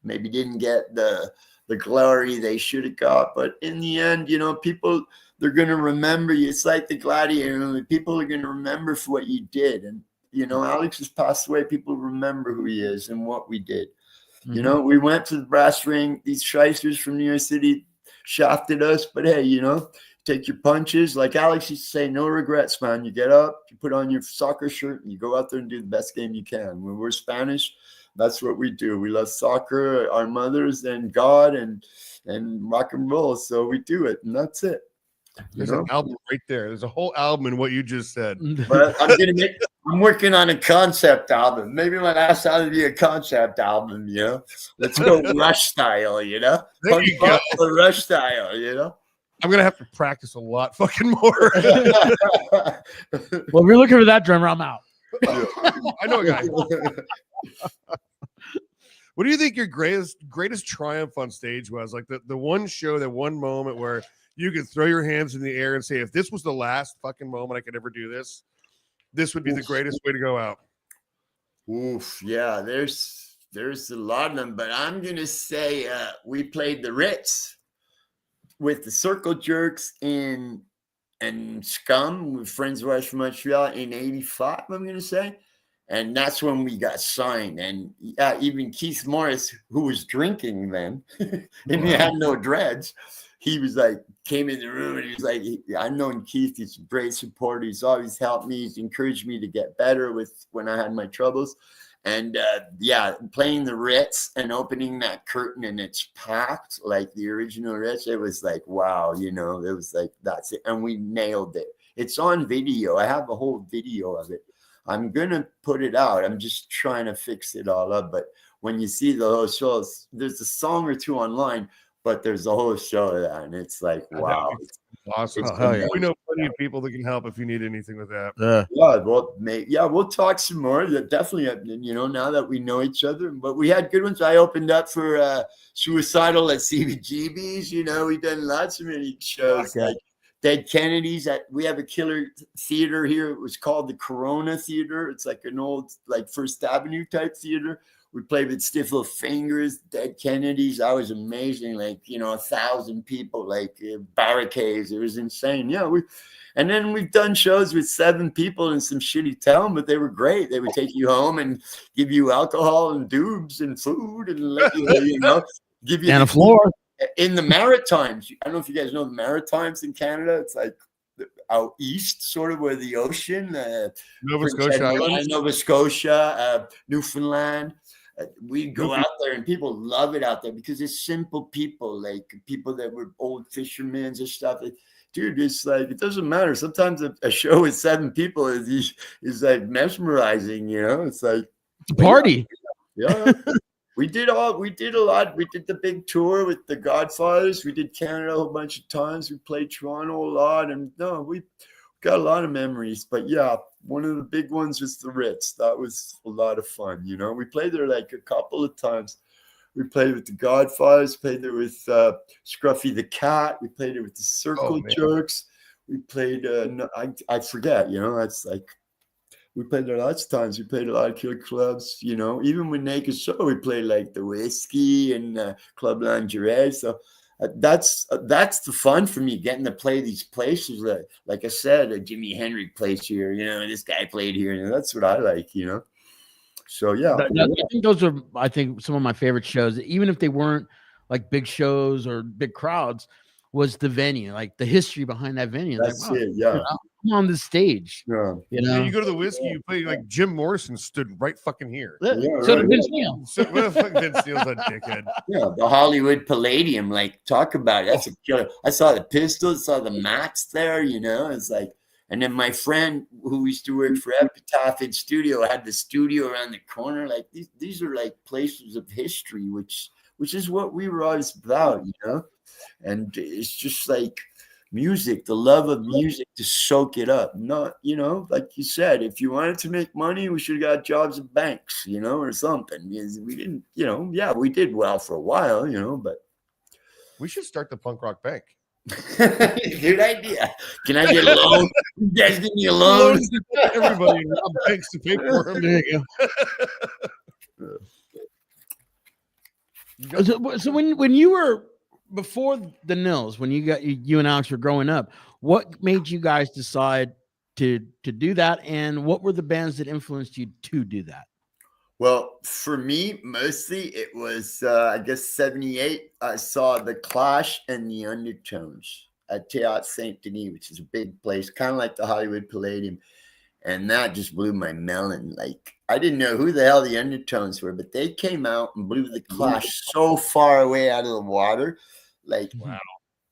maybe didn't get the glory they should have got. But in the end, people, they're going to remember you. It's like the Gladiator movie. People are going to remember for what you did. And, Alex has passed away. People remember who he is and what we did. Mhm. We went to the brass ring. These shysters from New York City shafted us. But hey, take your punches. Like Alex used to say, no regrets, man. You get up, you put on your soccer shirt, and you go out there and do the best game you can. When we're Spanish, that's what we do. We love soccer, our mothers, and God, and rock and roll. So we do it, and that's it. There's an album right there. There's a whole album in what you just said. But I'm working on a concept album. Maybe my last album will be a concept album, Let's go Rush style, There you go. Rush style, I'm gonna have to practice a lot fucking more. Well, if you're looking for that drummer, I'm out. I know a guy. What do you think your greatest triumph on stage was? Like the one show, that one moment where you could throw your hands in the air and say, if this was the last fucking moment I could ever do this, this would be the greatest way to go out. Oof, yeah, there's a lot of them, but I'm gonna say we played the Ritz with the Circle Jerks and Scum with Friends of Ours from Montreal in '85, I'm gonna say. And that's when we got signed. And even Keith Morris, who was drinking then, and he had no dreads, he was like, came in the room and he was like, I've known Keith, he's a great supporter. He's always helped me. He's encouraged me to get better when I had my troubles. And playing the Ritz and opening that curtain and it's packed like the original Ritz, it was like, wow, it was like, that's it. And we nailed it. It's on video. I have a whole video of it. I'm going to put it out. I'm just trying to fix it all up. But when you see the whole show, there's a song or two online, but there's a whole show of that. And it's like, wow. Awesome. Yeah. We know plenty of people that can help if you need anything with that. We'll talk some more. Yeah, definitely, now that we know each other. But we had good ones. I opened up for Suicidal at CBGB's. We've done lots of many shows. Okay. Like Dead Kennedys. We have a killer theater here. It was called the Corona Theater. It's like an old, like First Avenue type theater. We played with Stifle Fingers, Dead Kennedys. That was amazing. 1,000 people, barricades. It was insane. Yeah. And then we've done shows with 7 people in some shitty town, but they were great. They would take you home and give you alcohol and doobs and food and let you, give you And a floor. In the Maritimes. I don't know if you guys know the Maritimes in Canada. It's like out east, sort of where the ocean, Nova Scotia Islands. Nova Scotia, Newfoundland. We go out there and people love it out there because it's simple people, like people that were old fishermen and stuff. Dude, it's like, it doesn't matter. Sometimes a show with 7 people is like mesmerizing, It's like It's a party. Yeah. We did a lot. We did the big tour with the Godfathers. We did Canada a whole bunch of times. We played Toronto a lot. And we got a lot of memories. But yeah, one of the big ones was the Ritz. That was a lot of fun. We played there like a couple of times. We played with the Godfathers, played there with Scruffy the Cat. We played it with the Circle Jerks. We played, I forget, that's like, we played there lots of times. We played a lot of killer clubs, even with Naked Show, we played like the Whiskey and Club Lingerie. So that's the fun for me, getting to play these places. Like I said, Jimi Hendrix plays here, this guy played here. And that's what I like, So yeah, I think those are, some of my favorite shows, even if they weren't like big shows or big crowds, was the venue, like the history behind that venue. That's like, wow, it. Yeah, I'm on this stage. yeah. You go to the Whiskey, you play like Jim Morrison stood right fucking here. So right. did Vince Neil. So what the fuck, Vince Neil's a dickhead. Yeah, the Hollywood Palladium, talk about it. That's a killer. I saw the Pistols, saw the Mats there, It's like, and then my friend who used to work for Epitaph in studio had the studio around the corner. Like these are like places of history, which is what we were always about, And it's just like music, the love of music, to soak it up. Not, like you said, if you wanted to make money, we should have got jobs at banks, or something. Because we didn't, we did well for a while, but we should start the punk rock bank. Good idea. Can I get a loan? You guys give me a loan? Everybody banks to pay for them. There you go. So when you were before the Nils, when you and Alex were growing up, what made you guys decide to do that, and what were the bands that influenced you to do that? Well, for me, mostly it was, I guess, 78. I saw the Clash and the Undertones at Théâtre Saint Denis, which is a big place, kind of like the Hollywood Palladium. And that just blew my melon. Like, I didn't know who the hell the Undertones were, but they came out and blew the Clash so far away out of the water. Like, Wow.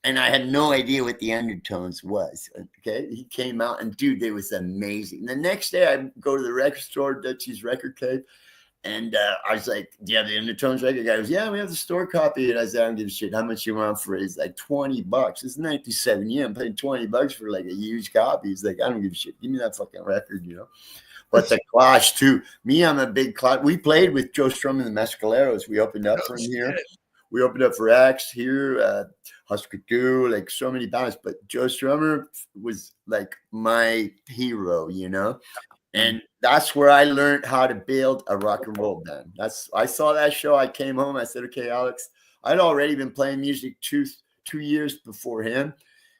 And I had no idea what the Undertones was. Okay. He came out and, dude, it was amazing. The next day, I go to the record store, Dutchie's Record Cave. And I was like, do you have the Undertones record? Guy goes, yeah, we have the store copy. And I said, I don't give a shit. How much you want for it? It's like $20. It's 1970. I'm paying $20 for like a huge copy. He's like, I don't give a shit. Give me that fucking record, you know. But the Clash too. Me, I'm a big Clash. We played with Joe Strum and the Mescaleros. We opened up for him here. We opened up for X here, Husker Du, like so many bands. But Joe Strummer was like my hero, you know. And that's where I learned how to build a rock and roll band. I saw that show. I came home. I said, okay, Alex, I'd already been playing music two years before him.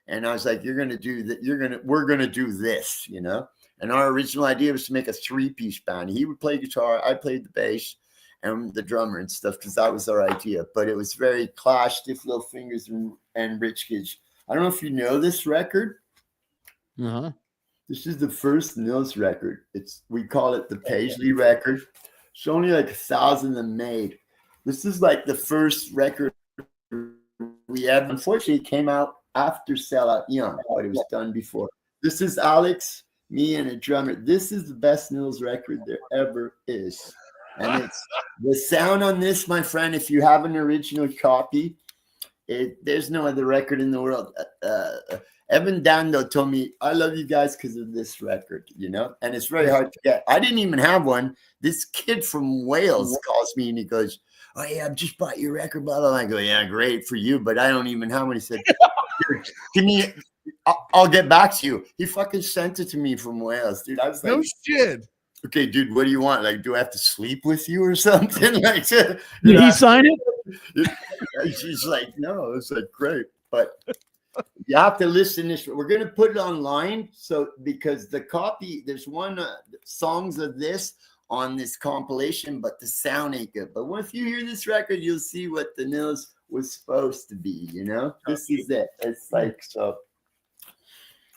And I was like, you're going to do that. We're going to do this, you know? And our original idea was to make a 3-piece band. He would play guitar. I played the bass and the drummer and stuff, because that was our idea. But it was very Clash, Stiff Little Fingers, and Rich Gizz. I don't know if you know this record. Uh-huh. This is the first Nils record. We call it the Paisley record. It's only like 1,000 of them made. This is like the first record we have. Unfortunately, it came out after Sellout Young, but it was done before. This is Alex, me, and a drummer. This is the best Nils record there ever is. And it's the sound on this, my friend, if you have an original copy, there's no other record in the world. Evan Dando told me, I love you guys because of this record, you know, and it's very hard to get. I didn't even have one. This kid from Wales calls me and he goes, oh, yeah, I've just bought your record, blah, blah, blah. I go, yeah, great for you, but I don't even have one. He said, I'll get back to you. He fucking sent it to me from Wales, dude. I was like, No shit. okay, dude, what do you want? Like, do I have to sleep with you or something? Like, Did he sign it? She's like, no. It's like, great. But you have to listen to this. We're going to put it online. So, because the copy, there's one songs of this on this compilation, but the sound ain't good. But if you hear this record, you'll see what the Nils was supposed to be, you know? This is it. It's like, so.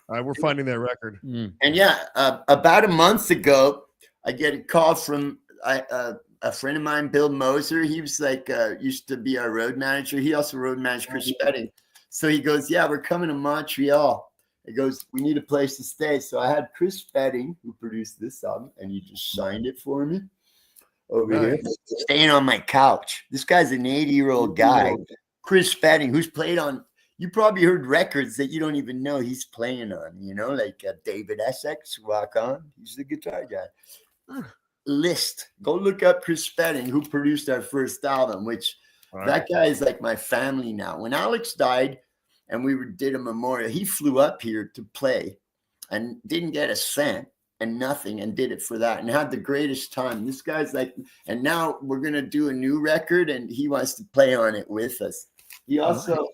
We're finding that record. And yeah, about a month ago, I get a call from a friend of mine, Bill Moser. He was like, used to be our road manager. He also road managed Chris Spedding. So he goes, yeah, we're coming to Montreal. He goes, we need a place to stay. So I had Chris Spedding, who produced this album, and he just signed it for me over here, staying on my couch. This guy's an 80-year-old guy, Chris Spedding, who's played on, you probably heard records that you don't even know he's playing on, you know, like David Essex, Rock On. He's the guitar guy. List. Go look up Chris Spedding, who produced our first album, which that guy is like my family now. When Alex died and we did a memorial, he flew up here to play and didn't get a cent and nothing, and did it for that and had the greatest time. This guy's like, and now we're going to do a new record and he wants to play on it with us. He also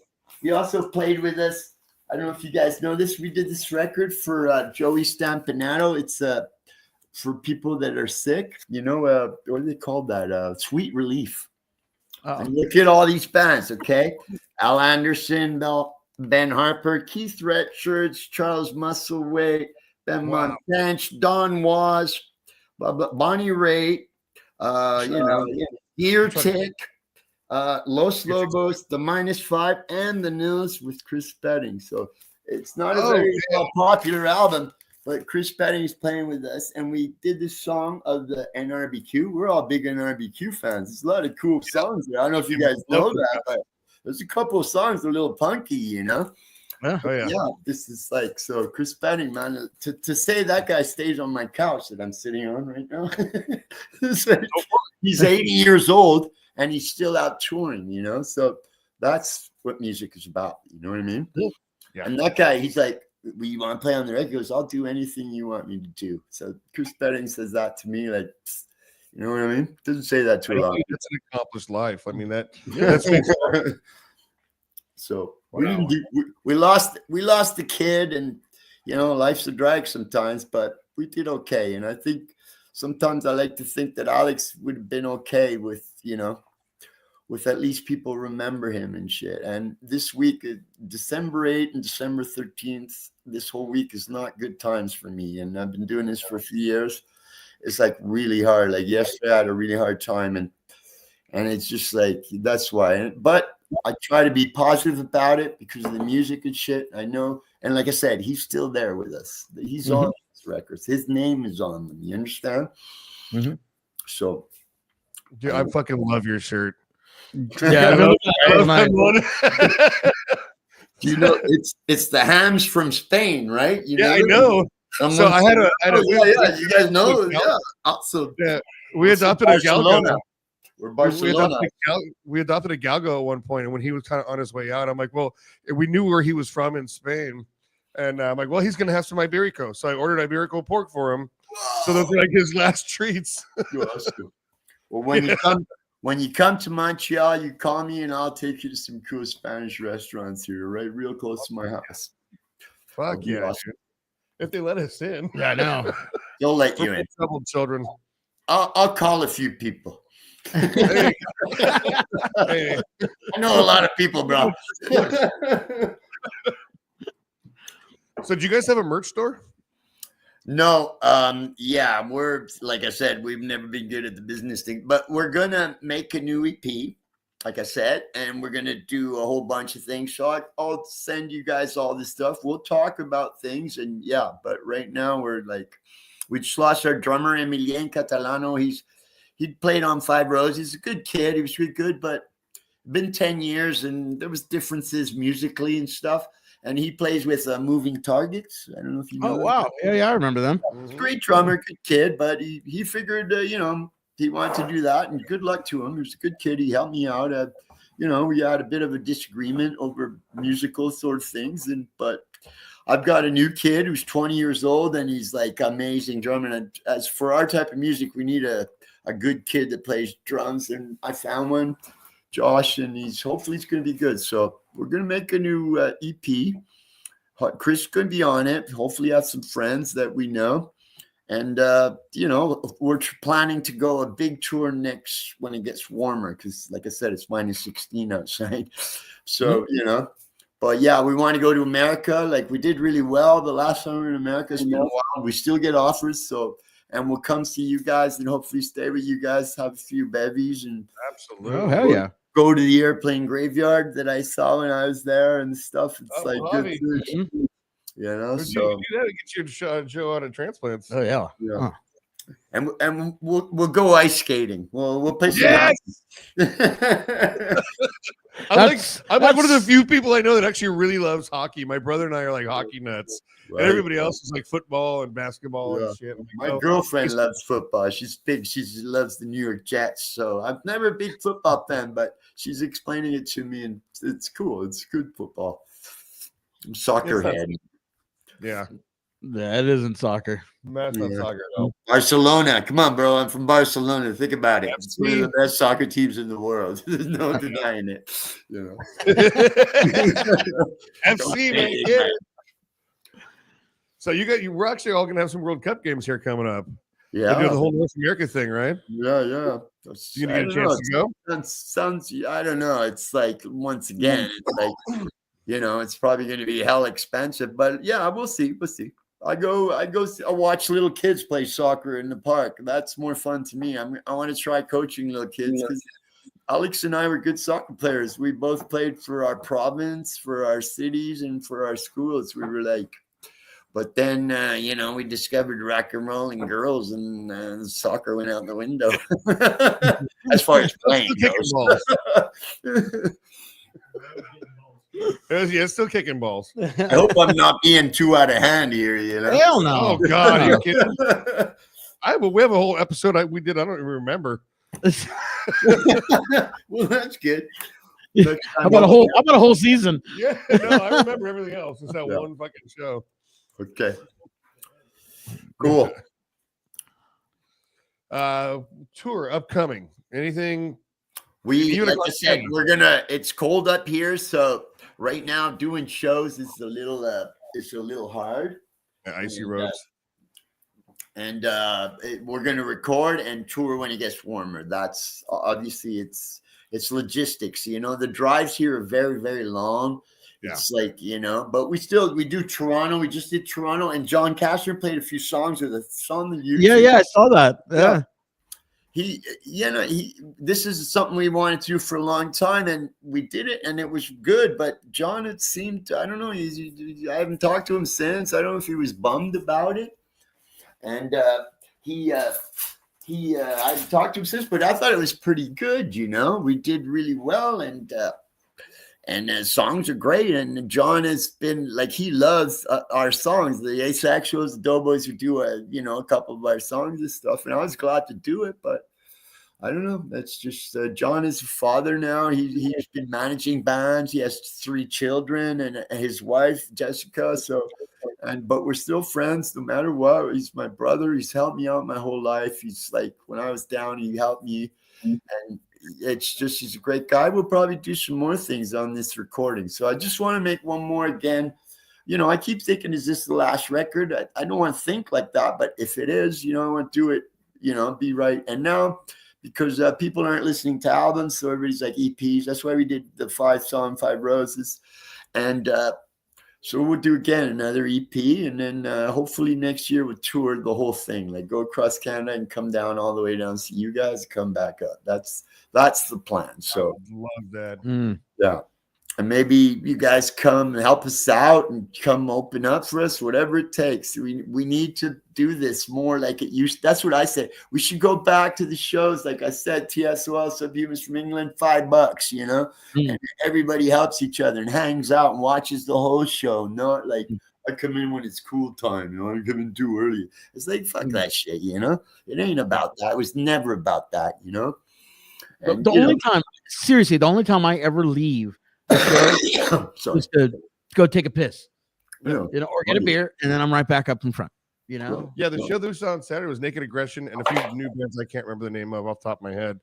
played with us. I don't know if you guys know this. We did this record for Joey Stampinato. It's for people that are sick, you know, what do they call that? Sweet Relief. And look at all these bands, okay? Al Anderson, Ben Harper, Keith Richards, Charles Musselwhite, Ben Montanch, Don Was, Bonnie Raitt, you know, Ear Tick, Los Lobos, the -5, and the Nils with Chris Spedding. So it's not a very popular album, but Chris Spedding is playing with us, and we did this song of the NRBQ. We're all big NRBQ fans. There's a lot of cool songs there. I don't know if you guys know that, but there's a couple of songs that are a little punky, you know? Yeah, this is like, so Chris Spedding, man, to say that guy stays on my couch that I'm sitting on right now. He's 80 years old, and he's still out touring, you know? So that's what music is about, you know what I mean? Yeah. And that guy, he's like, you want to play on the record? He goes, I'll do anything you want me to do. So Chris Spedding says that to me, like, You know what I mean? Doesn't say that too loud. That's an accomplished life. I mean, that's So we lost the kid, and life's a drag sometimes, but we did okay. And I think sometimes I like to think that Alex would have been okay with at least people remember him and shit. And this week, December 8th and December 13th, this whole week is not good times for me. And I've been doing this for a few years. It's like really hard. Like yesterday, I had a really hard time, and it's just like, that's why. But I try to be positive about it because of the music and shit. I know. And like I said, he's still there with us. He's on these records. His name is on them. You understand? Mm-hmm. So. Dude, I fucking love your shirt. Yeah, it's the hams from Spain, right? I know. So I had a you guys know, awesome. Yeah, we adopted a Galgo. We're Barcelona. We adopted a Galgo at one point, and when he was kind of on his way out, I'm like, well, we knew where he was from in Spain, and I'm like, well, he's gonna have some Iberico, so I ordered Iberico pork for him. Whoa. So those are like his last treats. Well, when you come to Montreal, you call me and I'll take you to some cool Spanish restaurants here, right? Real close to my house. Fuck yeah. Awesome. If they let us in. Yeah, I know. They'll let you in. Troubled children. I'll call a few people. Hey. I know a lot of people, bro. So do you guys have a merch store? No, we're, like I said, we've never been good at the business thing, but we're gonna make a new EP, like I said, and we're gonna do a whole bunch of things. So I'll send you guys all this stuff. We'll talk about things, and but right now we just lost our drummer Emilien Catalano. He played on 5 Rows. He's a good kid. He was really good, but been 10 years, and there was differences musically and stuff. And he plays with Moving Targets. I don't know if you know. Oh, wow. Yeah, I remember them. Great drummer, good kid, but he figured, he wanted to do that, and good luck to him. He was a good kid. He helped me out. We had a bit of a disagreement over musical sort of things, but I've got a new kid who's 20 years old, and he's like amazing drummer. And as for our type of music, we need a good kid that plays drums, and I found one, Josh, and hopefully he's going to be good. So we're going to make a new EP. Chris is going to be on it. Hopefully have some friends that we know. And, we're planning to go a big tour next when it gets warmer because, like I said, it's -16 outside. So, but yeah, we want to go to America. Like we did really well the last time we were in America. It's been a while. We still get offers. And we'll come see you guys and hopefully stay with you guys, have a few bevies. And absolutely. Oh, hell yeah. Go to the airplane graveyard that I saw when I was there and stuff. It's good food. So you get your show out of transplants. Oh yeah. Huh. And we'll go ice skating. We'll play some I'm like one of the few people I know that actually really loves hockey. My brother and I are like hockey nuts. Right. And everybody else is like football and basketball and shit. My girlfriend loves football. She's big. She loves the New York Jets. So I've never been a big football fan, but she's explaining it to me, and it's cool. It's good football. I'm soccer head. Yeah. That isn't soccer. That's not soccer. No. Barcelona. Come on, bro. I'm from Barcelona. Think about it. It's one of the best soccer teams in the world. There's no denying it. FC, man. Yeah. So we're actually all gonna have some World Cup games here coming up. Yeah, they do the whole North America thing, right? Yeah. You gonna get a chance to go? That sounds. I don't know. It's like once again, it's like it's probably going to be hell expensive, but yeah, we'll see. I watch little kids play soccer in the park. That's more fun to me. I want to try coaching little kids because Alex and I were good soccer players. We both played for our province, for our cities, and for our schools. We were like. But then, we discovered rock and roll and girls, and soccer went out the window as far as playing goes. Yeah, still kicking balls. I hope I'm not being too out of hand here. Hell no! Oh God, are you kidding? We have a whole episode we did. I don't even remember. Well, that's good. How about a whole season? Yeah, no, I remember everything else. It's that one fucking show. Okay. Cool. Tour upcoming. Anything? We, Even like across I said, Canada. it's cold up here, so right now doing shows is it's a little hard. Icy And, roads. we're gonna record and tour when it gets warmer. That's obviously it's logistics. You know, the drives here are very, very long. Yeah. It's like, you know, but we do Toronto. We just did Toronto, and John Cashner played a few songs with us on the YouTube. Yeah, I saw that. Yeah. This is something we wanted to do for a long time, and we did it, and it was good. But John, it seemed, I don't know, I haven't talked to him since. I don't know if he was bummed about it, and I've talked to him since, but I thought it was pretty good. You know, we did really well, and songs are great. And John has been like, he loves our songs, the Asexuals, the Doughboys, who do a couple of our songs and stuff. And I was glad to do it, but I don't know. That's just John is a father now. He's been managing bands. He has 3 children and his wife Jessica. But we're still friends no matter what. He's my brother. He's helped me out my whole life. He's like, when I was down, he helped me, and it's just, he's a great guy. We'll probably do some more things on this recording. So I just want to make one more again. You know, I keep thinking, is this the last record? I don't want to think like that, but if it is, you know, I want to do it, you know, be right. And now, because people aren't listening to albums, so everybody's like EPs. That's why we did the 5-song 5 Roses. And so we'll do again another EP, and then hopefully next year we'll tour the whole thing, like go across Canada and come down all the way down, see you guys, come back up. That's the plan. So I love that. yeah. And maybe you guys come and help us out and come open up for us, whatever it takes. We need to do this more like it used. That's what I said. We should go back to the shows. Like I said, TSOL, Subhumans from England, $5, you know, and everybody helps each other and hangs out and watches the whole show. Not like I come in when it's cool time, you know, I come in too early. It's like, fuck that shit, you know, it ain't about that. It was never about that, you know. And, the only time I ever leave is to go take a piss, you know, or get a beer, and then I'm right back up in front, you know. Yeah, the show that we saw on Saturday was Naked Aggression and a few new bands I can't remember the name of off the top of my head.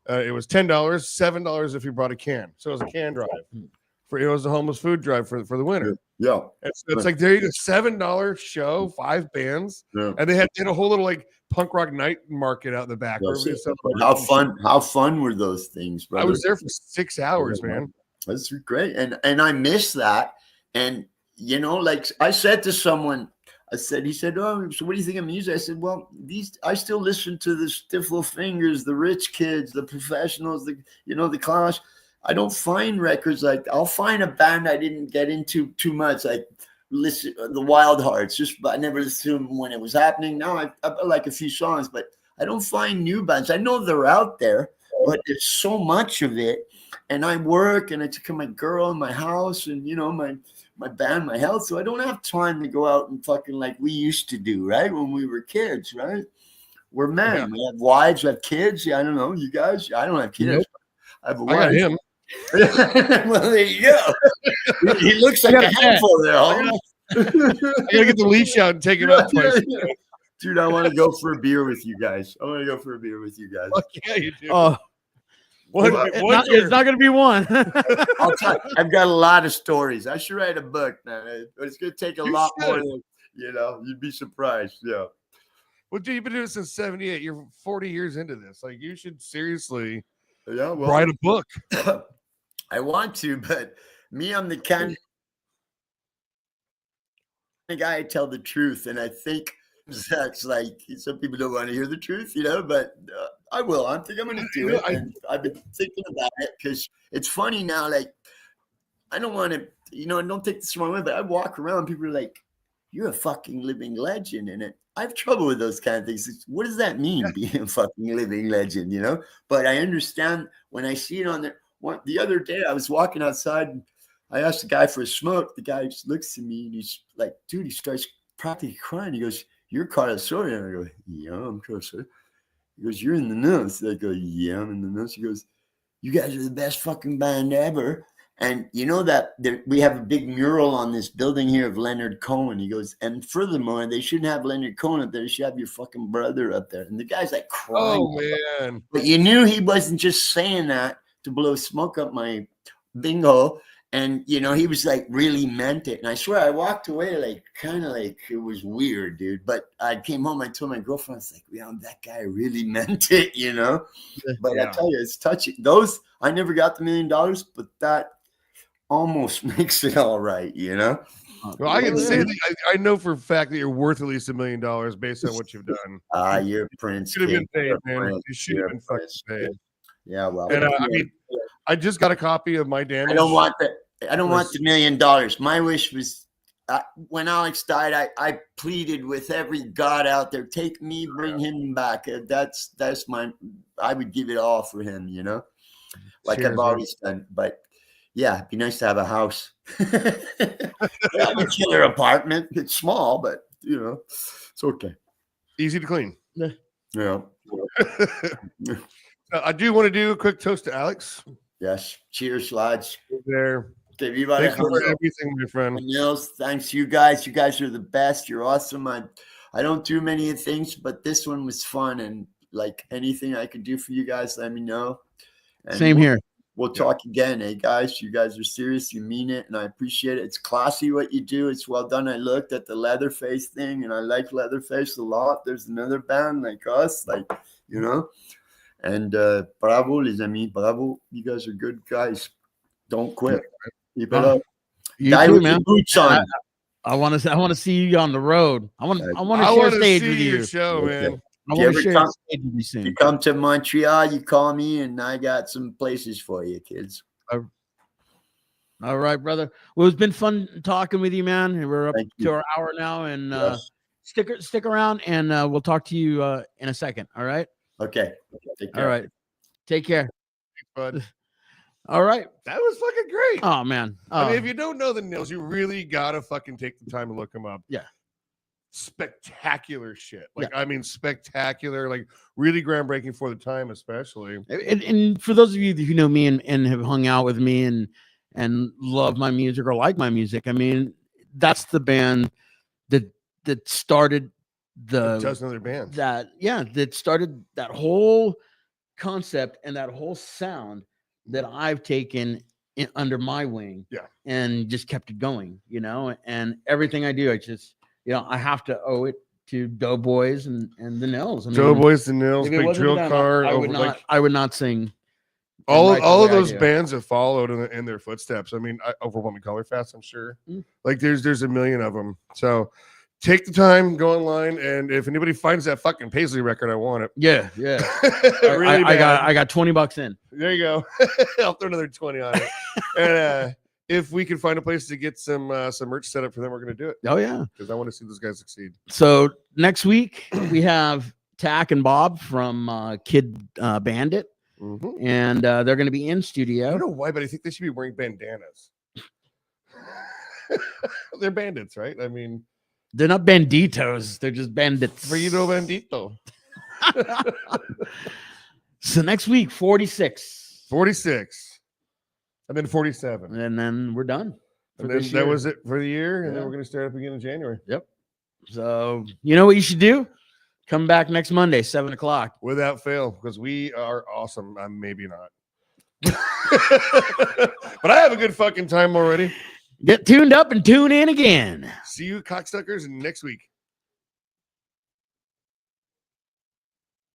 It was $10, $7 if you brought a can. So it was a can drive. It was a homeless food drive for the winter. Yeah. It's like, there you go, $7 show, 5 bands. Yeah. And they had a whole little like punk rock night market out in the back. How fun were those things, brother? I was there for 6 hours, man. That's great. And I miss that. And, you know, like I said to someone, he said, oh, so what do you think of music? I said, well, I still listen to the Stifle Fingers, the Rich Kids, the Professionals, the Clash. I don't find records like, I'll find a band I didn't get into too much, like listen the Wild Hearts. I never listened to them when it was happening. Now I like a few songs, but I don't find new bands. I know they're out there, but there's so much of it. And I work, and I took care of my girl in my house, and you know, my band, my health. So I don't have time to go out and fucking like we used to do, right? When we were kids, right? We're men. Yeah. We have wives, we have kids. Yeah, I don't know. You guys, I don't have kids. Nope. I have a wife. I got him. Well, there you go. He looks like a handful there. I gotta get the leash out and take him out twice. Dude, I want to go for a beer with you guys. Fuck yeah, you do. Oh. It's not going to be one. I'll tell you, I've got a lot of stories. I should write a book, man. But it's going to take a lot more than, you know, you'd be surprised. Yeah. Well, dude, you've been doing it since 78. You're 40 years into this. Like, you should seriously write a book. I want to, but I'm the kind of guy I tell the truth. And I think that's like, some people don't want to hear the truth, you know, but I will. I think I'm going to do it. And I've been thinking about it because it's funny now. Like, I don't want to, you know, don't take this the wrong way, but I walk around, people are like, you're a fucking living legend. And I have trouble with those kind of things. What does that mean, being a fucking living legend, you know? But I understand when I see it on there. The other day, I was walking outside and I asked the guy for a smoke. The guy just looks at me and he's like, dude, he starts practically crying. He goes, you're Carlos Soria. And I go, yeah, I'm Carlos Soria. He goes, you're in the Nils. I go, yeah, I'm in the Nils. He goes, you guys are the best fucking band ever. And you know that we have a big mural on this building here of Leonard Cohen. He goes, and furthermore, they shouldn't have Leonard Cohen up there. They should have your fucking brother up there. And the guy's like crying. Oh man. But you knew he wasn't just saying that to blow smoke up my bingo. And, you know, he was like really meant it. And I swear I walked away like kind of like it was weird, dude. But I came home, I told my girlfriend, I was like, yeah, that guy really meant it, you know? But I tell you, it's touching. Those, I never got the $1 million, but that almost makes it all right, you know? Well, I can say that I know for a fact that you're worth at least $1 million based on what you've done. You're Prince. Should have been paid, You're man. Prince. You should have been fucking paid. Yeah, well. And I mean, I just got a copy of my damage. I don't want the $1 million. My wish was when Alex died, I pleaded with every god out there, take me, bring him back. That's I would give it all for him, you know, like Cheers, I've always done. But yeah, it'd be nice to have a house. Yeah, a killer apartment. It's small, but you know, it's okay. Easy to clean. Yeah. I do want to do a quick toast to Alex. Yes. Cheers, lads. There. Okay, viva Thank you for Alejandro. everything, my friend. Nils, thanks you guys. You guys are the best. You're awesome. I don't do many things, but this one was fun. And like anything I could do for you guys, let me know. And Same here. We'll talk again, hey guys. You guys are serious. You mean it, and I appreciate it. It's classy what you do. It's well done. I looked at the Leatherface thing, and I like Leatherface a lot. There's another band like us, like you know. And bravo, les amis, bravo. You guys are good guys. Don't quit. Keep it up. You Die too, with man. your boots on. I want to see you on the road. I want to I share want to stage see with your you. show, Okay. man. I If you want to ever share come- stage with you You soon. come to Montreal, you call me, and I got some places for you, kids. All right, brother. Well, it's been fun talking with you, man. And we're up Thank you. to our hour now, and Yes. stick around, and we'll talk to you in a second. All right. Okay. Take care. All right. Take care. Bud. All right. That was fucking great. Oh man. I mean, if you don't know the Nils, you really gotta fucking take the time to look him up. Yeah. Spectacular shit. Like, I mean, spectacular, like really groundbreaking for the time, especially. And for those of you who know me and have hung out with me and love my music or like my music, I mean, that's the band that started A dozen other bands. that started that whole concept and that whole sound that I've taken under my wing, and just kept it going, you know. And everything I do, I just, you know, I have to owe it to Doughboys and the Nils. I mean, Doughboys, the Nils, if it Big wasn't Drill for them, Car, I would not sing. all and write the of way I those do. bands have followed in their footsteps. I mean, Overwhelming Color Fest, I'm sure. Like there's a million of them. So take the time, go online, and if anybody finds that fucking Paisley record, I want it. Yeah. Really I bad. got $20 in. There you go. I'll throw another 20 on it. And if we can find a place to get some merch set up for them, we're gonna do it. Oh yeah. Because I want to see those guys succeed. So next week we have Tack and Bob from Kid Bandit, and they're going to be in I studio. don't know why, but I think they should be wearing bandanas. They're bandits, right? I mean, They're not banditos; they're just bandits. Frito Bandito. So next week, 46, 46. And then 47. and then we're done. And for then this that year. was it for the year. And then Yeah. we're going to start up again in January. So you know what you should do? Come back next Monday, 7:00. Without fail, because we are awesome. Maybe not. But I have a good fucking time already. Get tuned up and tune in again. See you cocksuckers next week.